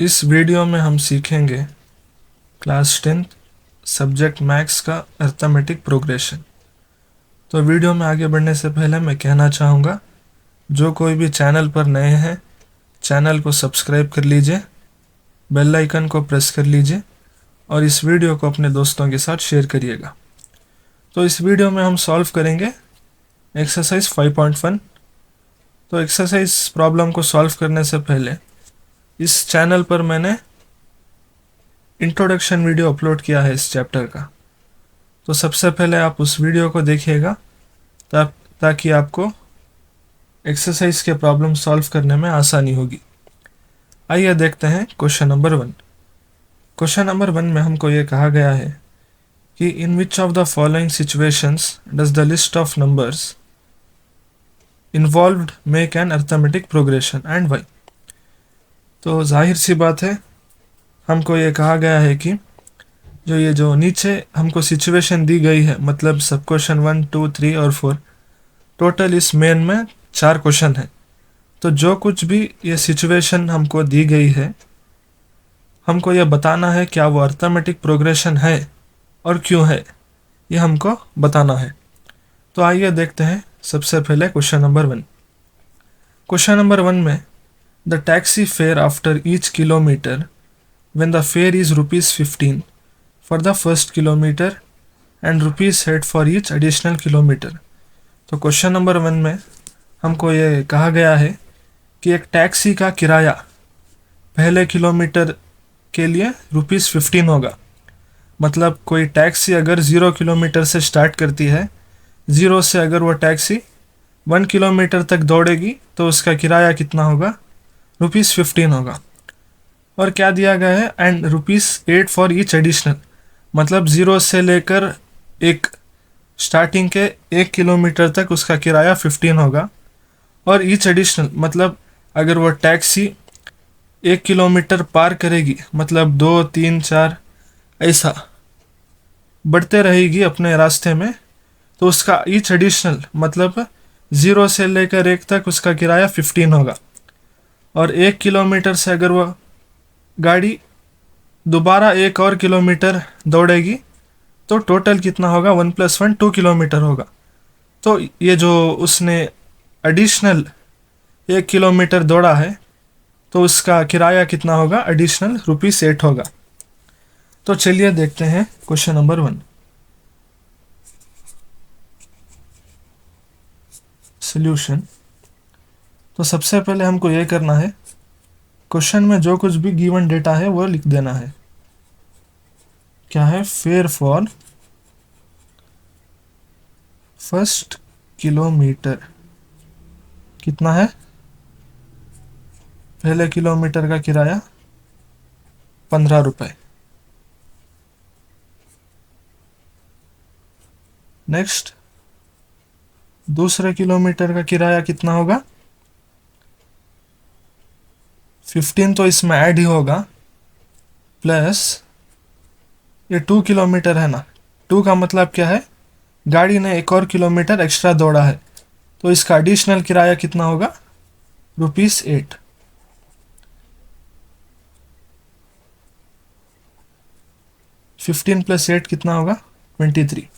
इस वीडियो में हम सीखेंगे क्लास 10 सब्जेक्ट मैथ्स का अर्थमेटिक प्रोग्रेशन। तो वीडियो में आगे बढ़ने से पहले मैं कहना चाहूँगा, जो कोई भी चैनल पर नए हैं चैनल को सब्सक्राइब कर लीजिए, बेल आइकन को प्रेस कर लीजिए और इस वीडियो को अपने दोस्तों के साथ शेयर करिएगा। तो इस वीडियो में हम सॉल्व करेंगे एक्सरसाइज 5.1। तो एक्सरसाइज प्रॉब्लम को सॉल्व करने से पहले इस चैनल पर मैंने इंट्रोडक्शन वीडियो अपलोड किया है इस चैप्टर का। तो सबसे पहले आप उस वीडियो को देखिएगा ताकि आपको एक्सरसाइज के प्रॉब्लम सॉल्व करने में आसानी होगी। आइए देखते हैं क्वेश्चन नंबर 1। क्वेश्चन नंबर 1 में हमको ये कहा गया है कि in which of the following situations does the list of numbers involved make an arithmetic progression and why. तो जाहिर सी बात है, हमको ये कहा गया है कि जो नीचे हमको सिचुएशन दी गई है, मतलब सब क्वेश्चन 1, 2, 3 और 4, टोटल इस मेन में 4 क्वेश्चन है। तो जो कुछ भी ये सिचुएशन हमको दी गई है, हमको ये बताना है क्या वो अर्थमेटिक प्रोग्रेशन है और क्यों है, ये हमको बताना है। तो आइए देखते हैं सबसे पहले क्वेश्चन नंबर 1। क्वेश्चन नंबर 1 में the taxi fare after each kilometre when the fare is ₹15 for the first kilometer and ₹8 for each additional kilometer। तो क्वेश्चन नंबर 1 में हमको ये कहा गया है कि एक टैक्सी का किराया पहले किलोमीटर के लिए ₹15 होगा। मतलब कोई टैक्सी अगर 0 किलोमीटर से स्टार्ट करती है, 0 से अगर वो टैक्सी 1 किलोमीटर तक दौड़ेगी तो उसका किराया कितना होगा? ₹15 होगा। और क्या दिया गया है? एंड ₹8 फॉर ईच एडिशनल, मतलब 0 से लेकर एक स्टार्टिंग के 1 किलोमीटर तक उसका किराया 15 होगा। और ईच एडिशनल मतलब अगर वो टैक्सी 1 किलोमीटर पार करेगी, मतलब 2, 3, 4 ऐसा बढ़ते रहेगी अपने रास्ते में, तो उसका ईच एडिशनल मतलब 0 से लेकर 1 तक उसका किराया 15 होगा। और 1 किलोमीटर से अगर वो गाड़ी दोबारा 1 और किलोमीटर दौड़ेगी तो टोटल कितना होगा? 1 + 1 2 किलोमीटर होगा। तो ये जो उसने एडिशनल 1 किलोमीटर दौड़ा है तो उसका किराया कितना होगा? एडिशनल ₹8 होगा। तो चलिए देखते हैं क्वेश्चन नंबर 1। सॉल्यूशन। तो सबसे पहले हमको ये करना है, क्वेश्चन में जो कुछ भी गिवन डेटा है वो लिख देना है। क्या है? फेयर फॉर फर्स्ट किलोमीटर कितना है? पहले किलोमीटर का किराया ₹15। नेक्स्ट, दूसरे किलोमीटर का किराया कितना होगा? 15 तो इसमें ऐड ही होगा, प्लस ये 2 किलोमीटर है ना, 2 का मतलब क्या है? गाड़ी ने 1 और किलोमीटर एक्स्ट्रा दौड़ा है, तो इसका एडिशनल किराया कितना होगा? ₹8। ₹15 + 8 कितना होगा? 23।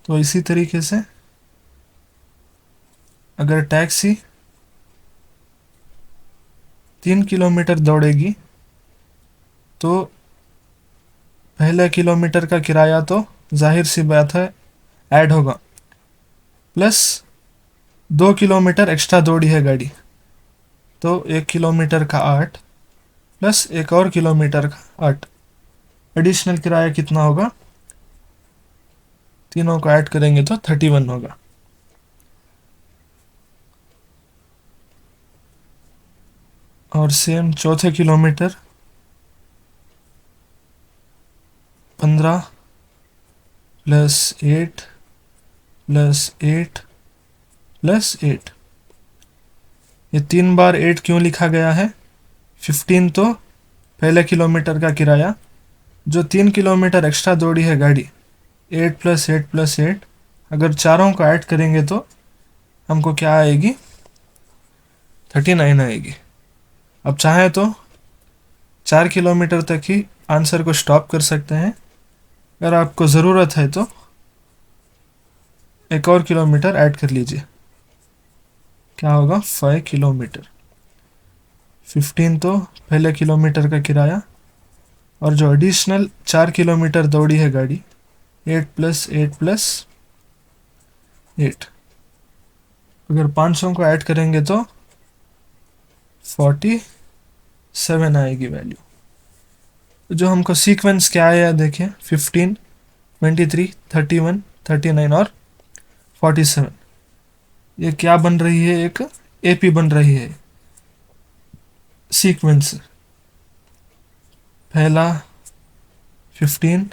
तो इसी तरीके से अगर टैक्सी 3 किलोमीटर दौड़ेगी तो पहले किलोमीटर का किराया तो जाहिर सी बात है ऐड होगा, प्लस 2 किलोमीटर एक्स्ट्रा दौड़ी है गाड़ी, तो 1 किलोमीटर का 8 प्लस 1 और किलोमीटर का 8, एडिशनल किराया कितना होगा? तीनों को ऐड करेंगे तो 31 होगा। और सेम चौथे किलोमीटर 15 + 8 + 8 + 8, ये 3 बार 8 क्यों लिखा गया है? 15 तो पहले किलोमीटर का किराया, जो 3 किलोमीटर एक्स्ट्रा दौड़ी है गाड़ी, 8 + 8 + 8, अगर चारों को ऐड करेंगे तो हमको क्या आएगी? 39 आएगी। अब चाहे तो 4 किलोमीटर तक ही आंसर को स्टॉप कर सकते हैं। अगर आपको ज़रूरत है तो एक और किलोमीटर ऐड कर लीजिए। क्या होगा? 5 किलोमीटर। 15 तो पहले किलोमीटर का किराया, और जो एडिशनल 4 किलोमीटर दौड़ी है गाड़ी, 8 + 8 + 8, अगर 500 को ऐड करेंगे तो 47 आएगी वैल्यू। जो हमको सीक्वेंस क्या आया देखिए, 15, 23, 31, 39 और 47। ये क्या बन रही है? एक एपी बन रही है सीक्वेंस। पहला 15,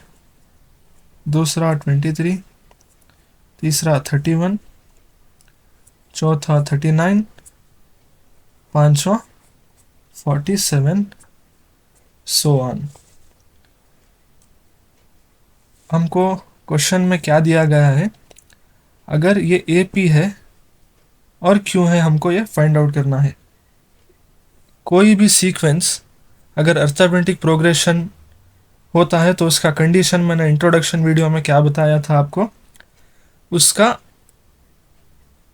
दूसरा 23, तीसरा 31, चौथा 39, पांचवा 47, सो ऑन। हमको क्वेश्चन में क्या दिया गया है? अगर ये ए पी है और क्यों है, हमको ये फाइंड आउट करना है। कोई भी सीक्वेंस अगर अर्थमेटिक प्रोग्रेशन होता है तो उसका कंडीशन मैंने इंट्रोडक्शन वीडियो में क्या बताया था आपको। उसका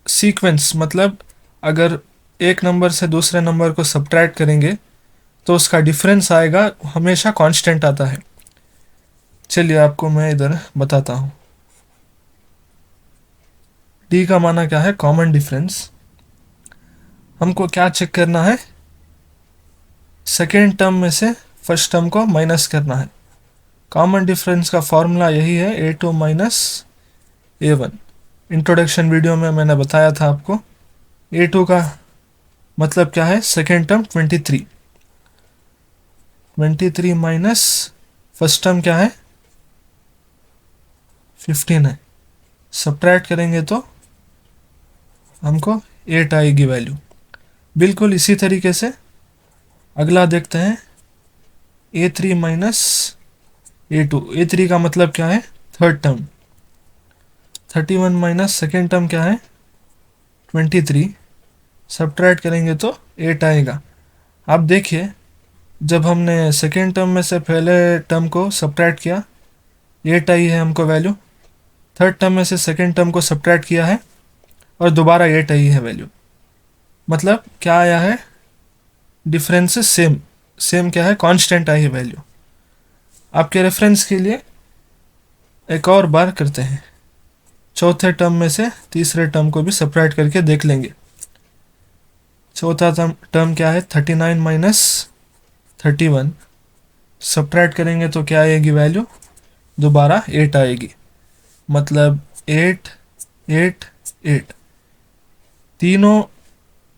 सीक्वेंस मतलब अगर एक नंबर से दूसरे नंबर को सब्ट्रैक्ट करेंगे तो उसका डिफरेंस आएगा, हमेशा कांस्टेंट आता है। चलिए आपको मैं इधर बताता हूँ। डी का माना क्या है? Common difference. हमको क्या चेक करना है? सेकेंड टर्म में से फर्स्ट टर्म को माइनस करना है। कॉमन डिफरेंस का फॉर्मूला यही है, A2 - A1। इंट्रोडक्शन वीडियो में मैंने बताया था आपको। A2 का मतलब क्या है? Second term 23 minus first term क्या है? 15 है। सब्ट्रैक्ट करेंगे तो हमको 8 आएगी वैल्यू। बिल्कुल इसी तरीके से अगला देखते हैं, A3 - A2। A3 का मतलब क्या है? Third term. 31 minus second term क्या है? 23। सब्ट्रैक्ट करेंगे तो 8 आएगा। आप देखिए, जब हमने सेकेंड टर्म में से पहले टर्म को सब्ट्रैक्ट किया, 8 आई है हमको वैल्यू। थर्ड टर्म में से सेकेंड टर्म को सब्ट्रैक्ट किया है और दोबारा 8 आई है वैल्यू। मतलब क्या आया है? Difference same. सेम क्या है? कांस्टेंट आई है वैल्यू। आपके रेफरेंस के लिए एक और बार करते हैं। चौथे टर्म में से तीसरे टर्म को भी सब्ट्रैक्ट करके देख लेंगे। चौथा टर्म क्या है? 39 माइनस 31। सब्ट्रैक्ट करेंगे तो क्या आएगी वैल्यू? दोबारा 8 आएगी। मतलब 8, 8, 8। तीनों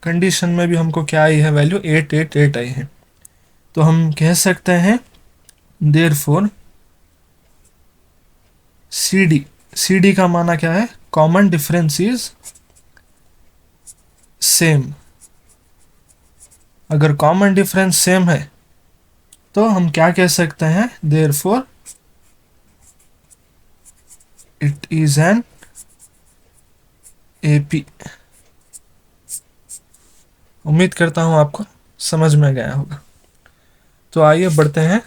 कंडीशन में भी हमको क्या आई है वैल्यू? 8, 8, 8 आई है। तो हम कह सकते हैं देयरफॉर सी डी का माना क्या है? Common difference is same. अगर कॉमन डिफरेंस सेम है तो हम क्या कह सकते हैं? Therefore it is an AP. उम्मीद करता हूं आपको समझ में गया होगा। तो आइए बढ़ते हैं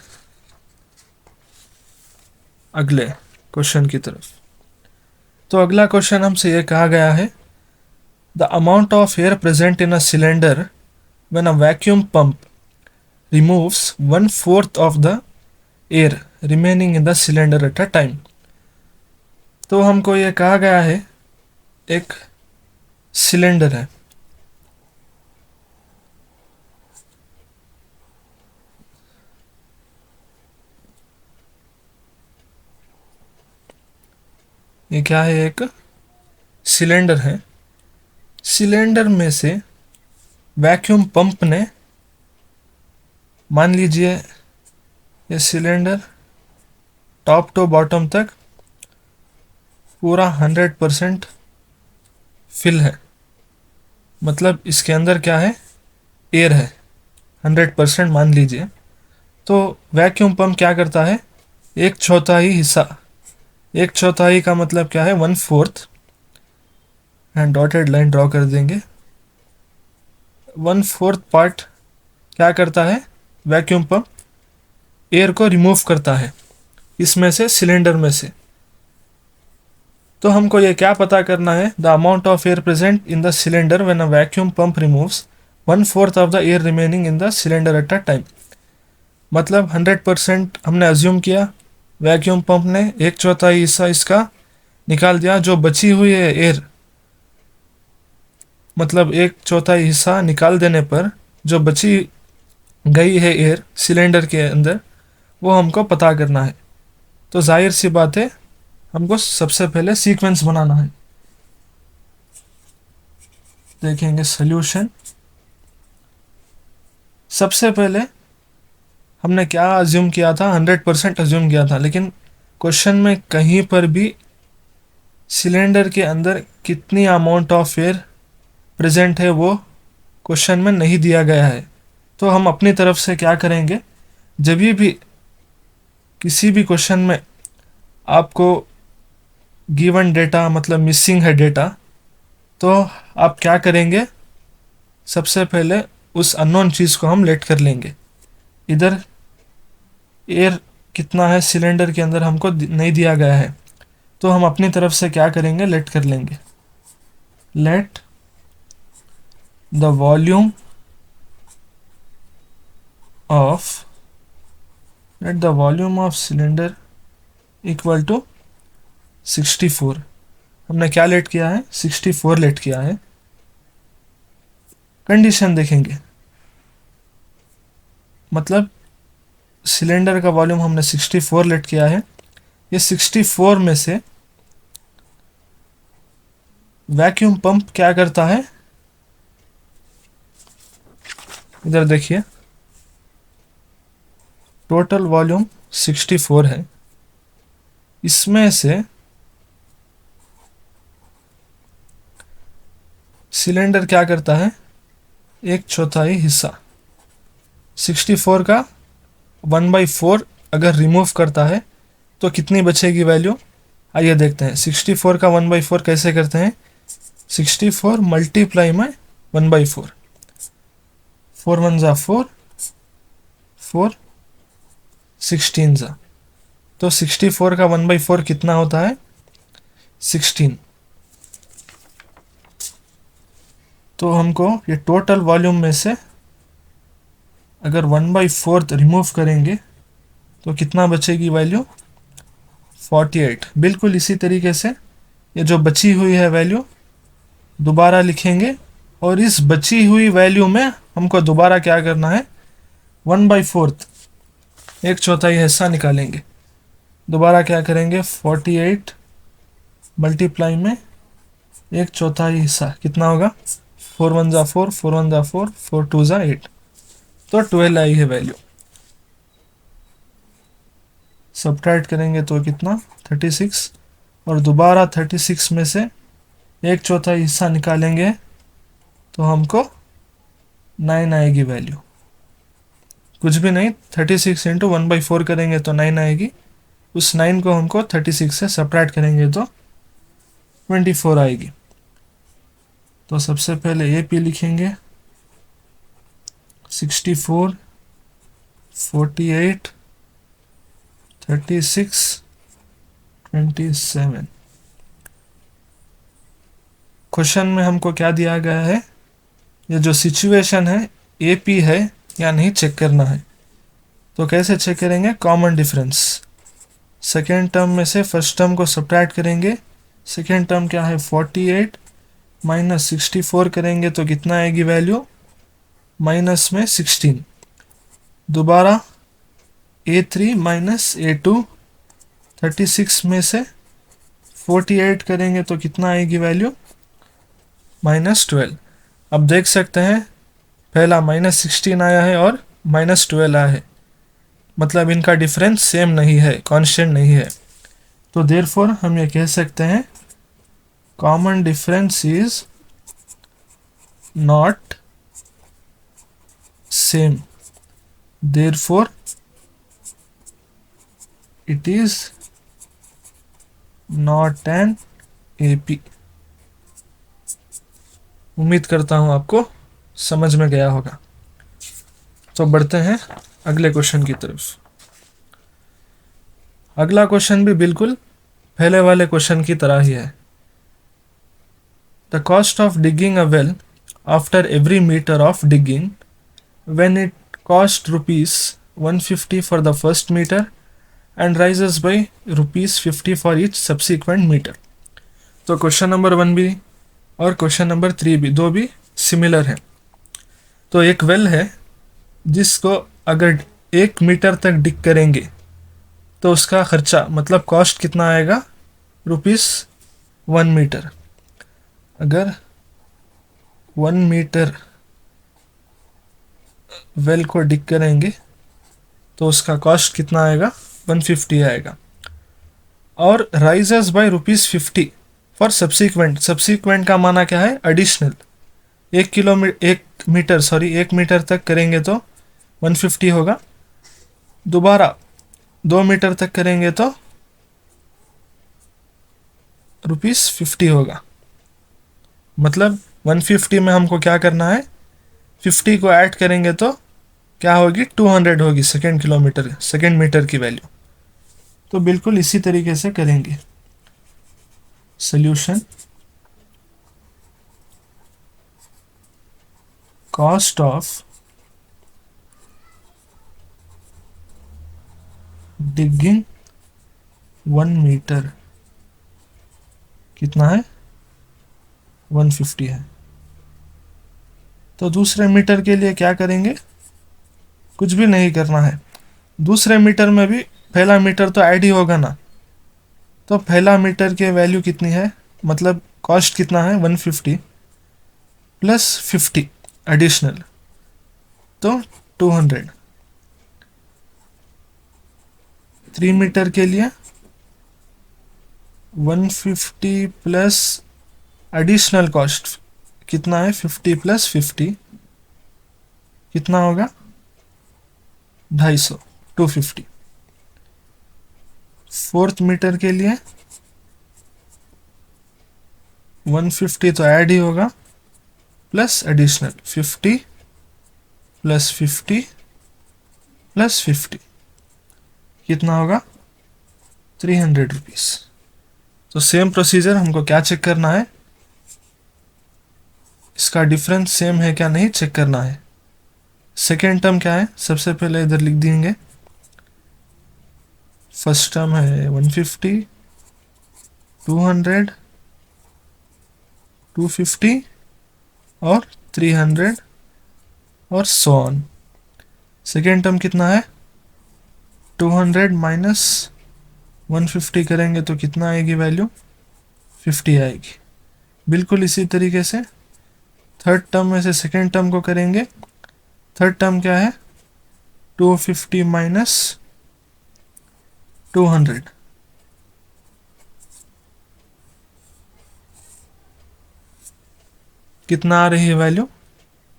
अगले क्वेश्चन की तरफ। तो अगला क्वेश्चन हमसे ये कहा गया है, the amount of air present in a cylinder when a vacuum pump removes 1/4 of the air remaining in the cylinder at a time। तो हमको ये कहा गया है, एक सिलेंडर है, ये क्या है? एक सिलेंडर है। सिलेंडर में से वैक्यूम पंप ने, मान लीजिए ये सिलेंडर टॉप टू बॉटम तक पूरा 100% फिल है। मतलब इसके अंदर क्या है? एयर है, 100% मान लीजिए। तो वैक्यूम पंप क्या करता है? एक चौथाई हिस्सा, एक चौथाई का मतलब क्या है? 1/4। एंड डॉटेड लाइन ड्रॉ कर देंगे। 1/4 पार्ट क्या करता है, वैक्यूम पंप एयर को रिमूव करता है इसमें से, सिलेंडर में से। तो हमको ये क्या पता करना है, the amount of air present in the cylinder when a vacuum pump removes 1/4 of the air remaining in the cylinder at a time. मतलब 100% हमने अज्यूम किया, वैक्यूम पंप ने 1/4 हिस्सा इसका निकाल दिया, जो बची हुई है एयर, मतलब 1/4 हिस्सा निकाल देने पर जो बची गई है एयर सिलेंडर के अंदर, वो हमको पता करना है। तो जाहिर सी बात है, हमको सबसे पहले सीक्वेंस बनाना है। देखेंगे सॉल्यूशन। सबसे पहले हमने क्या अज्यूम किया था, 100% अज्यूम किया था, लेकिन क्वेश्चन में कहीं पर भी सिलेंडर के अंदर कितनी अमाउंट ऑफ एयर प्रेजेंट है वो क्वेश्चन में नहीं दिया गया है। तो हम अपनी तरफ से क्या करेंगे, जब भी किसी भी क्वेश्चन में आपको गिवन डेटा मतलब मिसिंग है डेटा, तो आप क्या करेंगे, सबसे पहले उस अननोन चीज़ को हम लेट कर लेंगे। इधर एयर कितना है सिलेंडर के अंदर हमको नहीं दिया गया है, तो हम अपनी तरफ से क्या करेंगे, लेट कर लेंगे। Let the volume of let the volume of cylinder equal to 64। हमने क्या लेट किया है, 64 लेट किया है। कंडीशन देखेंगे, मतलब सिलेंडर का वॉल्यूम हमने 64 लेट किया है। ये 64 में से वैक्यूम पंप क्या करता है, इधर देखिए, टोटल वॉल्यूम 64 है, इसमें से सिलेंडर क्या करता है, 1/4 हिस्सा 64 का 1/4 अगर रिमूव करता है तो कितनी बचेगी वैल्यू। आइए देखते हैं 64 का 1/4 कैसे करते हैं। 64 मल्टीप्लाई में 1/4, 4 1 जा 4, 4 16 जा, तो 64 का 1/4 कितना होता है, 16। तो हमको ये टोटल वॉल्यूम में से अगर 1/4 रिमूव करेंगे तो कितना बचेगी वैल्यू, 48। बिल्कुल इसी तरीके से ये जो बची हुई है वैल्यू दोबारा लिखेंगे, और इस बची हुई वैल्यू में हमको दोबारा क्या करना है, 1/4 1/4 हिस्सा निकालेंगे। दोबारा क्या करेंगे, 48 मल्टीप्लाई में 1/4 हिस्सा कितना होगा, 4 1 जा 4, 4 1 जा 4, 4 2 जा 8, तो 12 आई है वैल्यू। सब्ट्रैक्ट करेंगे तो कितना, 36, और दोबारा 36 में से 1/4 हिस्सा निकालेंगे तो हमको 9 आएगी वैल्यू। कुछ भी नहीं, 36 इंटू 1/4 करेंगे तो 9 आएगी। उस 9 को हमको 36 से सब्ट्रैक्ट करेंगे तो 24 आएगी। तो सबसे पहले ए पी लिखेंगे, 64 48 36 27। क्वेश्चन में हमको क्या दिया गया है, ये जो सिचुएशन है ए पी है या नहीं चेक करना है। तो कैसे चेक करेंगे, कॉमन डिफरेंस, सेकेंड टर्म में से फर्स्ट टर्म को सब्ट्रैक्ट करेंगे। सेकेंड टर्म क्या है, 48 माइनस 64 करेंगे तो कितना आएगी वैल्यू, माइनस में 16। दोबारा A3 माइनस A2, 36 में से 48 करेंगे तो कितना आएगी वैल्यू, -12। अब देख सकते हैं पहला -16 आया है और -12 आया है, मतलब इनका डिफरेंस सेम नहीं है, कांस्टेंट नहीं है। तो देयरफॉर हम ये कह सकते हैं common difference is not same, therefore it is not an AP. उम्मीद करता हूं आपको समझ में गया होगा। तो बढ़ते हैं अगले क्वेश्चन की तरफ। अगला क्वेश्चन भी बिल्कुल पहले वाले क्वेश्चन की तरह ही है। The cost of digging a well after every metre of digging when it cost rupees 150 for the first meter and rises by rupees 50 for each subsequent meter। तो क्वेश्चन नंबर 1 भी और क्वेश्चन नंबर 3 भी दो भी similar है। तो एक well है जिसको अगर 1 मीटर तक डिग करेंगे तो उसका खर्चा मतलब कॉस्ट कितना आएगा, ₹1 मीटर। अगर 1 मीटर वेल को डिग करेंगे तो उसका कॉस्ट कितना आएगा, 150 आएगा। और राइजेस बाय ₹50 फॉर सब्सिक्वेंट का माना क्या है, एडिशनल। 1 मीटर तक करेंगे तो 150 होगा, दोबारा 2 मीटर तक करेंगे तो ₹50 होगा। मतलब 150 में हमको क्या करना है, 50 को ऐड करेंगे तो क्या होगी, 200 होगी सेकेंड मीटर की वैल्यू। तो बिल्कुल इसी तरीके से करेंगे। Solution, cost of digging 1 metre कितना है, 150 है। तो दूसरे मीटर के लिए क्या करेंगे, कुछ भी नहीं करना है। दूसरे मीटर में भी पहला मीटर तो ऐड ही होगा ना, तो पहला मीटर के वैल्यू कितनी है, मतलब कॉस्ट कितना है, 150 प्लस 50 एडिशनल, तो 200। 3 मीटर के लिए 150 प्लस एडिशनल कॉस्ट कितना है, 50 प्लस 50 कितना होगा, 250, 250। 4th मीटर के लिए 150 तो ऐड ही होगा प्लस एडिशनल 50 प्लस 50 प्लस 50 कितना होगा, 300 रुपीज। तो सेम प्रोसीजर हमको क्या चेक करना है, इसका डिफरेंस सेम है क्या नहीं चेक करना है। सेकेंड टर्म क्या है, सबसे पहले इधर लिख देंगे। फर्स्ट टर्म है 150, 200, 250 और 300 और सो ऑन। सेकेंड टर्म कितना है, 200 माइनस 150 करेंगे तो कितना आएगी वैल्यू, 50 आएगी। बिल्कुल इसी तरीके से थर्ड टर्म में से सेकेंड टर्म को करेंगे। थर्ड टर्म क्या है, 250 माइनस 200 कितना आ रही है वैल्यू,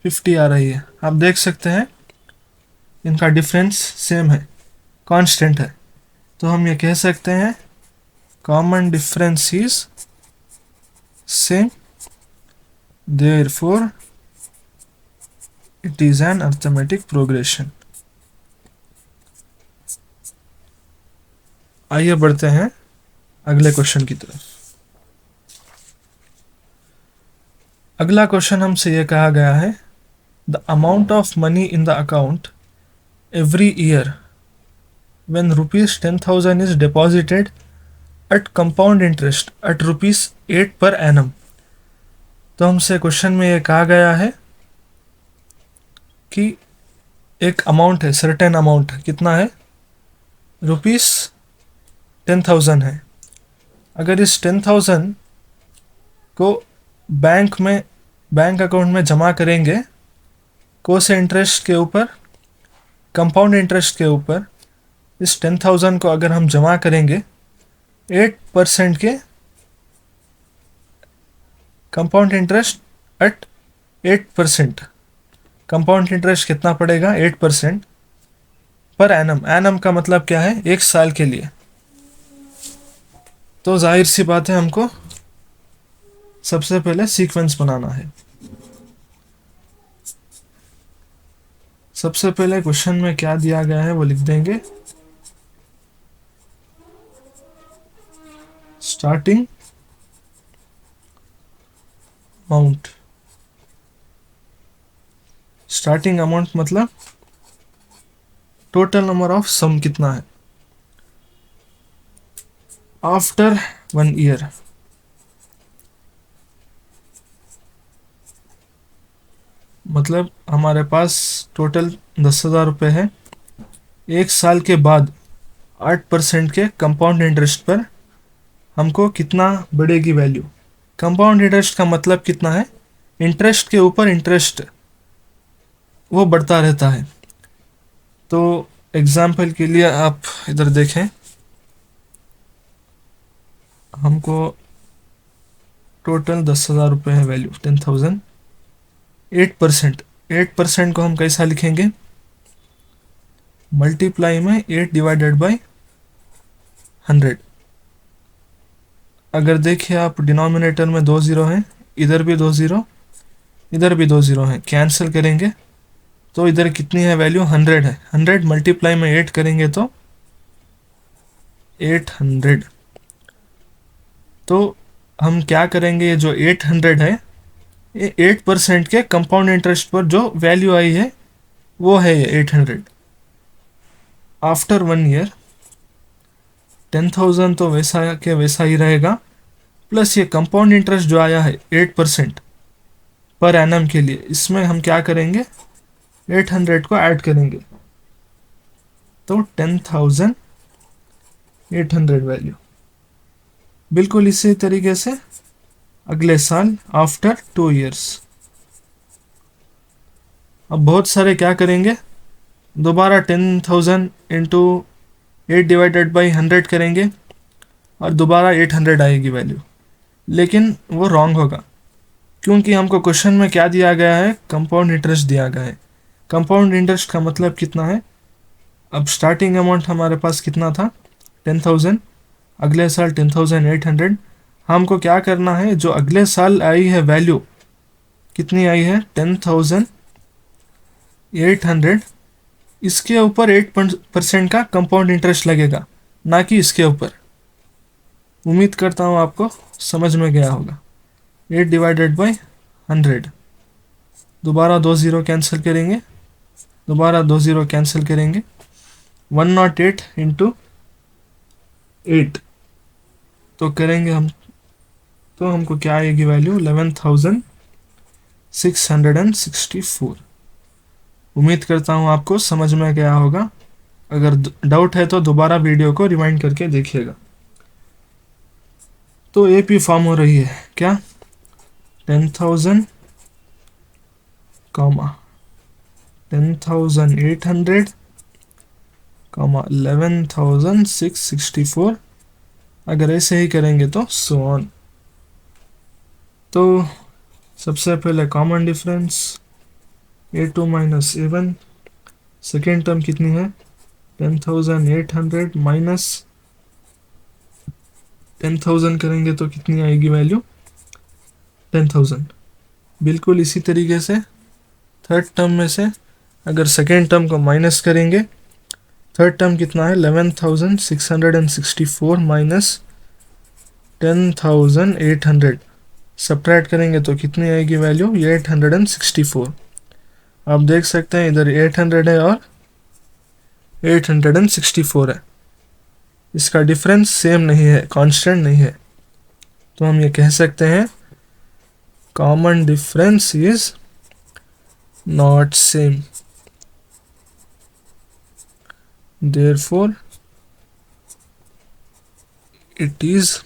50 आ रही है। आप देख सकते हैं इनका डिफरेंस सेम है, कांस्टेंट है। तो हम ये कह सकते हैं common difference is same, therefore it is an arithmetic progression। आइए बढ़ते हैं अगले क्वेश्चन की तरफ। अगला क्वेश्चन हमसे यह कहा गया है, the amount of money in the account every year when rupees 10,000 is deposited at compound interest at rupees 8 per annum। तो हमसे क्वेश्चन में ये कहा गया है कि एक अमाउंट है, सर्टेन अमाउंट है, कितना है, ₹10,000 है। अगर इस 10,000 को बैंक अकाउंट में जमा करेंगे, कौन से इंटरेस्ट के ऊपर, कंपाउंड इंटरेस्ट के ऊपर, इस 10,000 को अगर हम जमा करेंगे 8% के compound interest eight 8%, compound interest कितना पड़ेगा, 8% पर एनम। एनम का मतलब क्या है, एक साल के लिए। तो जाहिर सी बात है हमको सबसे पहले सीक्वेंस बनाना है। सबसे पहले क्वेश्चन में क्या दिया गया है वो लिख देंगे। स्टार्टिंग अमाउंट, स्टार्टिंग अमाउंट मतलब टोटल नंबर ऑफ सम कितना है आफ्टर 1 ईयर। मतलब हमारे पास टोटल 10,000 रुपये है। एक साल के बाद 8% के कंपाउंड इंटरेस्ट पर हमको कितना बढ़ेगी वैल्यू। कंपाउंड इंटरेस्ट का मतलब कितना है, इंटरेस्ट के ऊपर इंटरेस्ट वो बढ़ता रहता है। तो एग्जाम्पल के लिए आप इधर देखें, हमको टोटल 10,000 रुपये है वैल्यू 10,000। 8% को हम कैसा लिखेंगे, मल्टीप्लाई में 8 डिवाइडेड बाई 100। अगर देखिए आप डिनोमिनेटर में 2 जीरो हैं, इधर भी 2 जीरो, इधर भी 2 जीरो हैं, कैंसिल करेंगे तो इधर कितनी है वैल्यू, 100 है। 100 मल्टीप्लाई में 8 करेंगे तो 800। तो हम क्या करेंगे, ये जो 800 है ये 8% के कंपाउंड इंटरेस्ट पर जो वैल्यू आई है वो है ये 800। आफ्टर 1 ईयर 10,000 तो वैसा के वैसा ही रहेगा, प्लस ये कंपाउंड इंटरेस्ट जो आया है 8% पर एनम के लिए, इसमें हम क्या करेंगे, 800 को ऐड करेंगे तो 10,800 वैल्यू। बिल्कुल इसी तरीके से अगले साल आफ्टर 2 ईयर्स। अब बहुत सारे क्या करेंगे, दोबारा 10,000 इंटू 8 डिवाइडेड बाई 100 करेंगे और दोबारा 800 आएगी वैल्यू, लेकिन वो रॉन्ग होगा क्योंकि हमको क्वेश्चन में क्या दिया गया है, कंपाउंड इंटरेस्ट दिया गया है। कंपाउंड इंटरेस्ट का मतलब कितना है, अब स्टार्टिंग अमाउंट हमारे पास कितना था 10,000, अगले साल 10,800। हमको क्या करना है, जो अगले साल आई है वैल्यू कितनी आई है 10,800, इसके ऊपर 8% का कंपाउंड इंटरेस्ट लगेगा, ना कि इसके ऊपर। उम्मीद करता हूँ आपको समझ में गया होगा। 8 डिवाइडेड बाई 100, दोबारा 2 ज़ीरो कैंसिल करेंगे, दोबारा 2 ज़ीरो कैंसिल करेंगे, 108 इंटू 8 तो करेंगे हम, तो हमको क्या आएगी वैल्यू 11,664। उम्मीद करता हूँ आपको समझ में गया होगा। अगर डाउट है तो दोबारा वीडियो को रिवाइंड करके देखिएगा। तो एपी फॉर्म हो रही है क्या, 10,000 कॉमा 10,800 कॉमा 11,664। अगर ऐसे ही करेंगे तो सो ऑन। तो सबसे पहले common difference A2 minus A1, second term कितनी है 10,800 माइनस 10,000 करेंगे तो कितनी आएगी वैल्यू 10,000। बिल्कुल इसी तरीके से थर्ड टर्म में से अगर सेकेंड टर्म को माइनस करेंगे, थर्ड टर्म कितना है 11,664 माइनस 10,800, सब्ट्रैक्ट करेंगे तो कितनी आएगी वैल्यू, ये 864। आप देख सकते हैं इधर 800 है और 864 है, इसका डिफरेंस सेम नहीं है, कांस्टेंट नहीं है। तो हम ये कह सकते हैं common difference is not same, therefore it is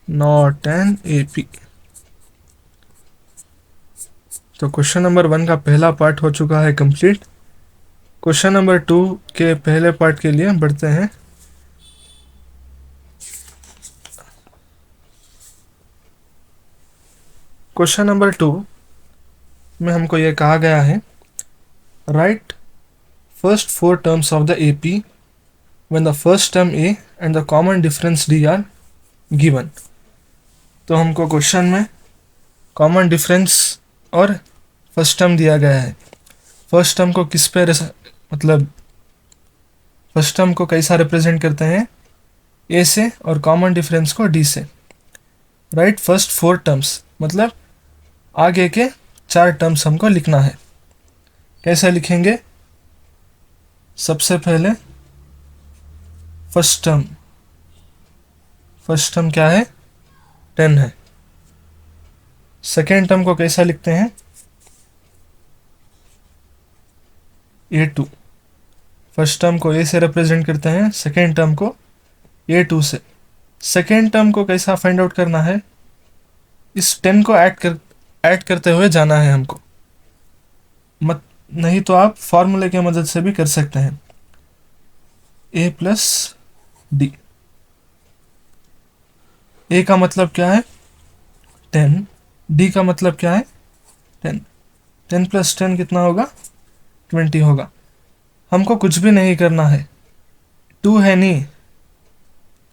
not an AP। तो क्वेश्चन नंबर 1 का पहला पार्ट हो चुका है कंप्लीट। क्वेश्चन नंबर 2 के पहले पार्ट के लिए बढ़ते हैं। क्वेश्चन नंबर 2 में हमको यह कहा गया है, right first 4 terms of the AP when the first term A and the common difference D are given। तो हमको क्वेश्चन में कॉमन डिफरेंस और फर्स्ट टर्म दिया गया है। फर्स्ट टर्म को किस पे मतलब फर्स्ट टर्म को कैसा रिप्रेजेंट करते हैं, ए से, और कॉमन डिफरेंस को डी से। राइट, फर्स्ट 4 टर्म्स मतलब आगे के 4 टर्म्स हमको लिखना है। कैसे लिखेंगे? सबसे पहले फर्स्ट टर्म क्या है? 10 है। सेकेंड टर्म को कैसा लिखते हैं? A2। फर्स्ट टर्म को ए से रिप्रेजेंट करते हैं, सेकेंड टर्म को A2 से। सेकेंड टर्म को कैसा फाइंड आउट करना है? इस 10 को ऐड करते हुए जाना है हमको। नहीं तो आप फॉर्मूले की मदद से भी कर सकते हैं, A प्लस डी। ए का मतलब क्या है? 10। डी का मतलब क्या है? 10। 10 प्लस 10 कितना होगा? 20 होगा। हमको कुछ भी नहीं करना है, 2 है नहीं,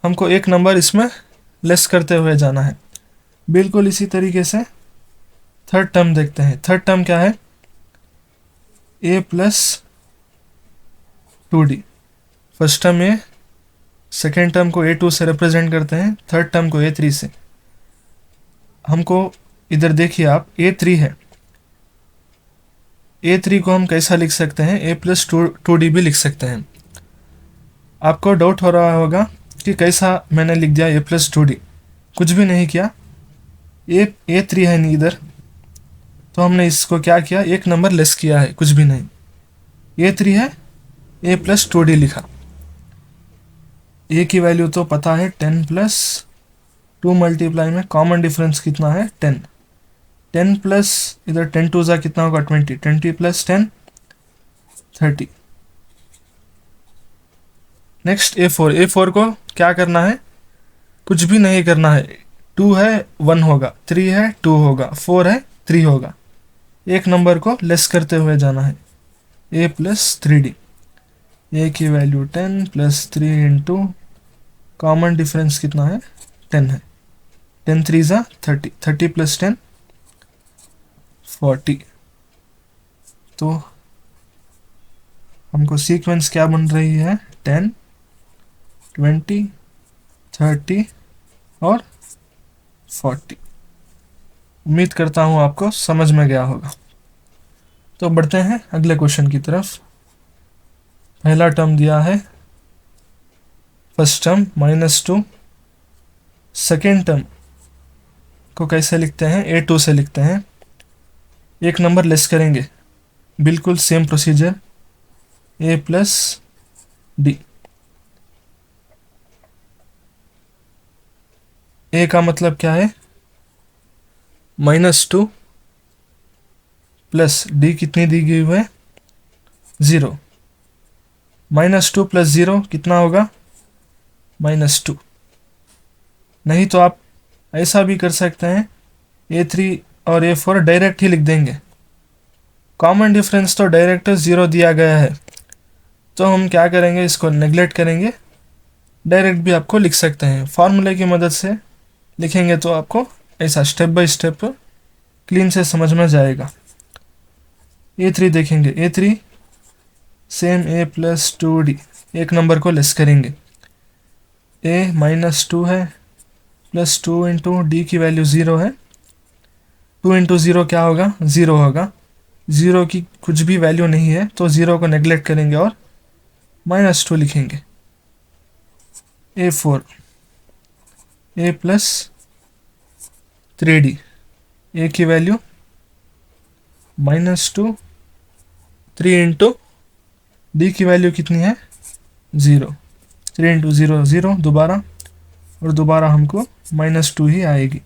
हमको एक नंबर इसमें लेस करते हुए जाना है। बिल्कुल इसी तरीके से थर्ड टर्म देखते हैं। थर्ड टर्म क्या है? ए प्लस 2D। फर्स्ट टर्म ए, सेकेंड टर्म को A2 से रिप्रेजेंट करते हैं, थर्ड टर्म को A3 से। हमको इधर देखिए आप, A3 है, A3 को हम कैसा लिख सकते हैं? A प्लस 2D भी लिख सकते हैं। आपको डाउट हो रहा होगा कि कैसा मैंने लिख दिया A प्लस 2D। कुछ भी नहीं किया, A3 है नहीं इधर, तो हमने इसको क्या किया? एक नंबर लेस किया है, कुछ भी नहीं। A3 है, A प्लस 2D लिखा। A की वैल्यू तो पता है 10 प्लस 2 मल्टीप्लाई में कॉमन डिफरेंस कितना है? 10। 10 प्लस इधर 10 टू ज़ा कितना होगा? 20। 20 प्लस 10 30। नेक्स्ट A4 को क्या करना है? कुछ भी नहीं करना है। 2 है 1 होगा, 3 है 2 होगा, 4 है 3 होगा। एक नंबर को लेस करते हुए जाना है, A प्लस 3D। A की value 10 plus 3 into common difference कितना है? 10 है। 10 3 ज़ा 30, 30 प्लस 10 40। तो हमको सीक्वेंस क्या बन रही है? 10 20 30 और 40। उम्मीद करता हूँ आपको समझ में गया होगा। तो बढ़ते हैं अगले क्वेश्चन की तरफ। पहला टर्म दिया है फर्स्ट टर्म -2। सेकेंड टर्म को कैसे लिखते हैं? A2 से लिखते हैं, एक नंबर लेस करेंगे, बिल्कुल same procedure, A plus D. A का मतलब क्या है? -2 प्लस डी कितनी दी गई हुई है? 0। -2 प्लस 0 कितना होगा? -2। नहीं तो आप ऐसा भी कर सकते हैं, A3 और A4 डायरेक्ट ही लिख देंगे। कॉमन डिफरेंस तो डायरेक्ट 0 दिया गया है, तो हम क्या करेंगे? इसको नेग्लेक्ट करेंगे। डायरेक्ट भी आपको लिख सकते हैं, फार्मूले की मदद से लिखेंगे तो आपको ऐसा स्टेप बाय स्टेप क्लीन से समझ में जाएगा। A3 देखेंगे, A3 same A plus 2D, एक नंबर को लेस करेंगे। A -2 है प्लस 2 इंटू डी की वैल्यू 0 है। 2 इंटू 0 क्या होगा? 0 होगा। 0 की कुछ भी वैल्यू नहीं है, तो 0 को नेग्लेक्ट करेंगे और -2 लिखेंगे। A4 A plus 3D, A की वैल्यू -2, 3 इंटू डी की वैल्यू कितनी है? 0। 3 इंटू 0 0, दोबारा और दोबारा हमको -2 ही आएगी।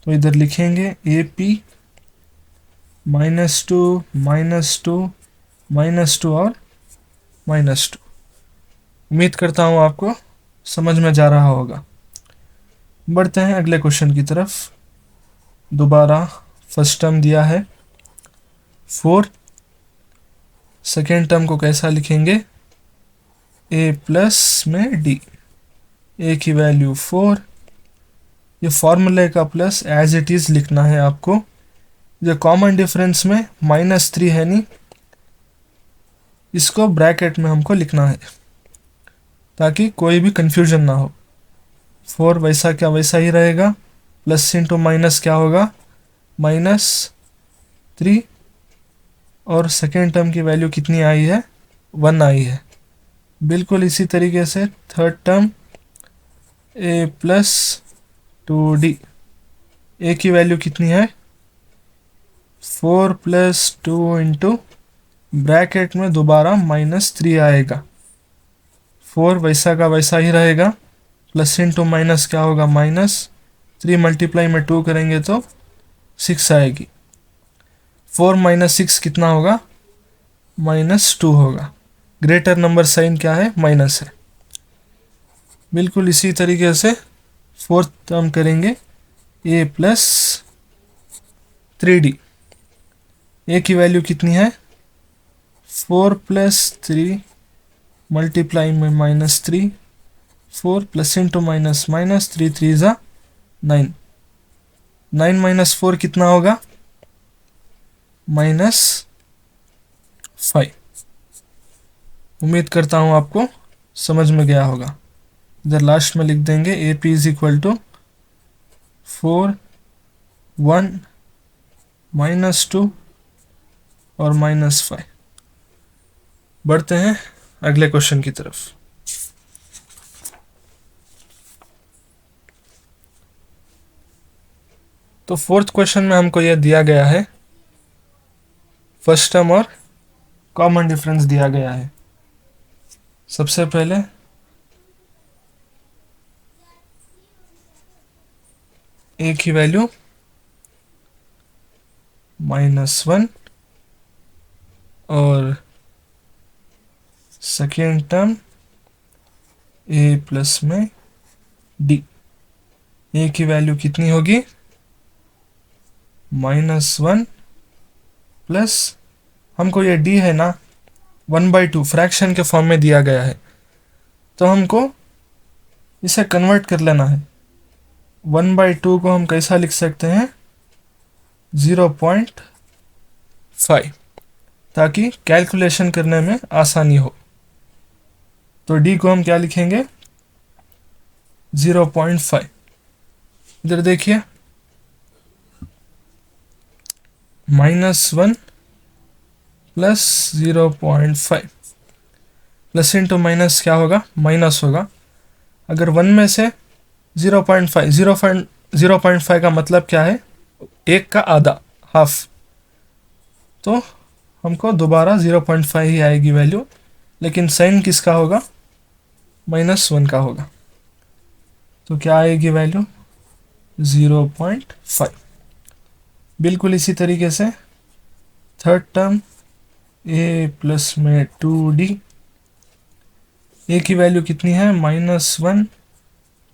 तो इधर लिखेंगे AP -2 -2 -2 और -2। उम्मीद करता हूँ आपको समझ में जा रहा होगा। बढ़ते हैं अगले क्वेश्चन की तरफ। दोबारा फर्स्ट टर्म दिया है 4। सेकेंड टर्म को कैसा लिखेंगे? A प्लस में D, A की वैल्यू 4। ये फॉर्मूले का प्लस एज इट इज़ लिखना है आपको। जो कॉमन डिफरेंस में -3 है नहीं, इसको ब्रैकेट में हमको लिखना है ताकि कोई भी कंफ्यूजन ना हो। 4 वैसा क्या वैसा ही रहेगा, प्लस इंटू माइनस क्या होगा, -3, और सेकेंड टर्म की वैल्यू कितनी आई है, 1 आई है। बिल्कुल इसी तरीके से थर्ड टर्म a+2d, ए की वैल्यू कितनी है, 4+2 इंटू ब्रैकेट में दोबारा -3 आएगा। 4 वैसा का वैसा ही रहेगा, प्लस इंटू माइनस क्या होगा, -3 मल्टीप्लाई में 2 करेंगे तो 6 आएगी। 4 - 6 कितना होगा, -2 होगा। ग्रेटर नंबर साइन क्या है, माइनस है। बिल्कुल इसी तरीके से फोर्थ टर्म करेंगे, a+3d। ए की वैल्यू कितनी है, 4+3 मल्टीप्लाई में -3, 4 प्लस इंटू माइनस माइनस 3 3 ज़ा 9, 9 - 4 कितना होगा, -5। उम्मीद करता हूँ आपको समझ में गया होगा। इधर लास्ट में लिख देंगे AP = 4 1 -2 और -5। बढ़ते हैं अगले क्वेश्चन की तरफ। तो फोर्थ क्वेश्चन में हमको यह दिया गया है, फर्स्ट टर्म और कॉमन डिफरेंस दिया गया है। सबसे पहले ए की वैल्यू -1 और सेकेंड टर्म ए प्लस में डी। ए की वैल्यू कितनी होगी, -1 प्लस, हमको ये डी है ना 1/2 फ्रैक्शन के फॉर्म में दिया गया है, तो हमको इसे कन्वर्ट कर लेना है। 1/2 को हम कैसा लिख सकते हैं, 0.5, ताकि कैलकुलेशन करने में आसानी हो। तो डी को हम क्या लिखेंगे, 0.5। इधर देखिए, -1 प्लस 0.5, प्लस इंटू माइनस क्या होगा, माइनस होगा। अगर 1 में से 0.5 का मतलब क्या है, 1 का आधा, हाफ। तो हमको दोबारा 0.5 ही आएगी वैल्यू, लेकिन साइन किसका होगा, -1 का होगा। तो क्या आएगी वैल्यू, 0.5। बिल्कुल इसी तरीके से थर्ड टर्म a प्लस में 2d। ए की वैल्यू कितनी है, -1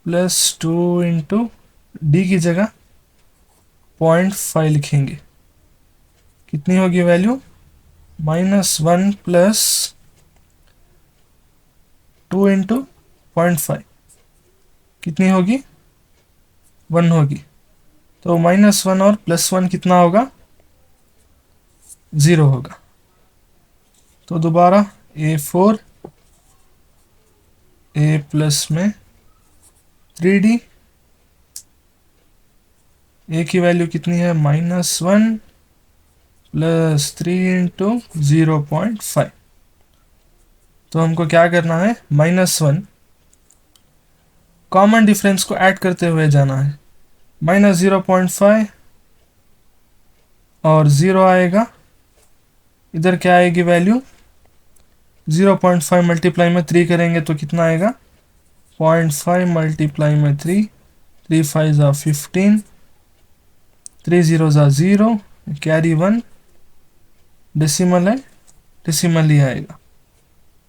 प्लस 2 इंटू डी की जगह 0.5 लिखेंगे। कितनी होगी वैल्यू, -1 प्लस 2 इंटू 0.5 कितनी होगी, 1 होगी। तो -1 और +1 कितना होगा, 0 होगा। तो दोबारा A4 a प्लस में 3d। ए की वैल्यू कितनी है, -1 प्लस 3 इंटू 0.5। तो हमको क्या करना है, -1 कॉमन डिफरेंस को ऐड करते हुए जाना है। -0.5 और 0 आएगा। इधर क्या आएगी वैल्यू, 0.5 मल्टीप्लाई में 3 करेंगे तो कितना आएगा, 0.5 मल्टीप्लाई में 3, 3 5 ज़ा 15, 3 0 ज़ा 0, कैरी 1, डेसिमल है, डेसिमल ही आएगा।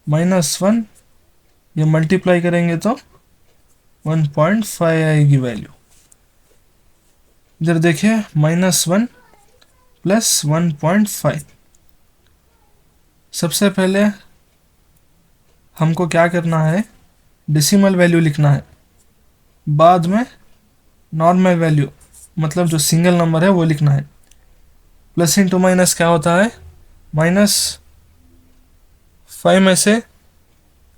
-1 ये मल्टीप्लाई करेंगे तो 1.5 आएगी वैल्यू। इधर देखिए, -1 प्लस 1.5। सबसे पहले हमको क्या करना है, डेसिमल वैल्यू लिखना है, बाद में नॉर्मल वैल्यू मतलब जो सिंगल नंबर है वो लिखना है। प्लस इंटू माइनस क्या होता है, 5 में से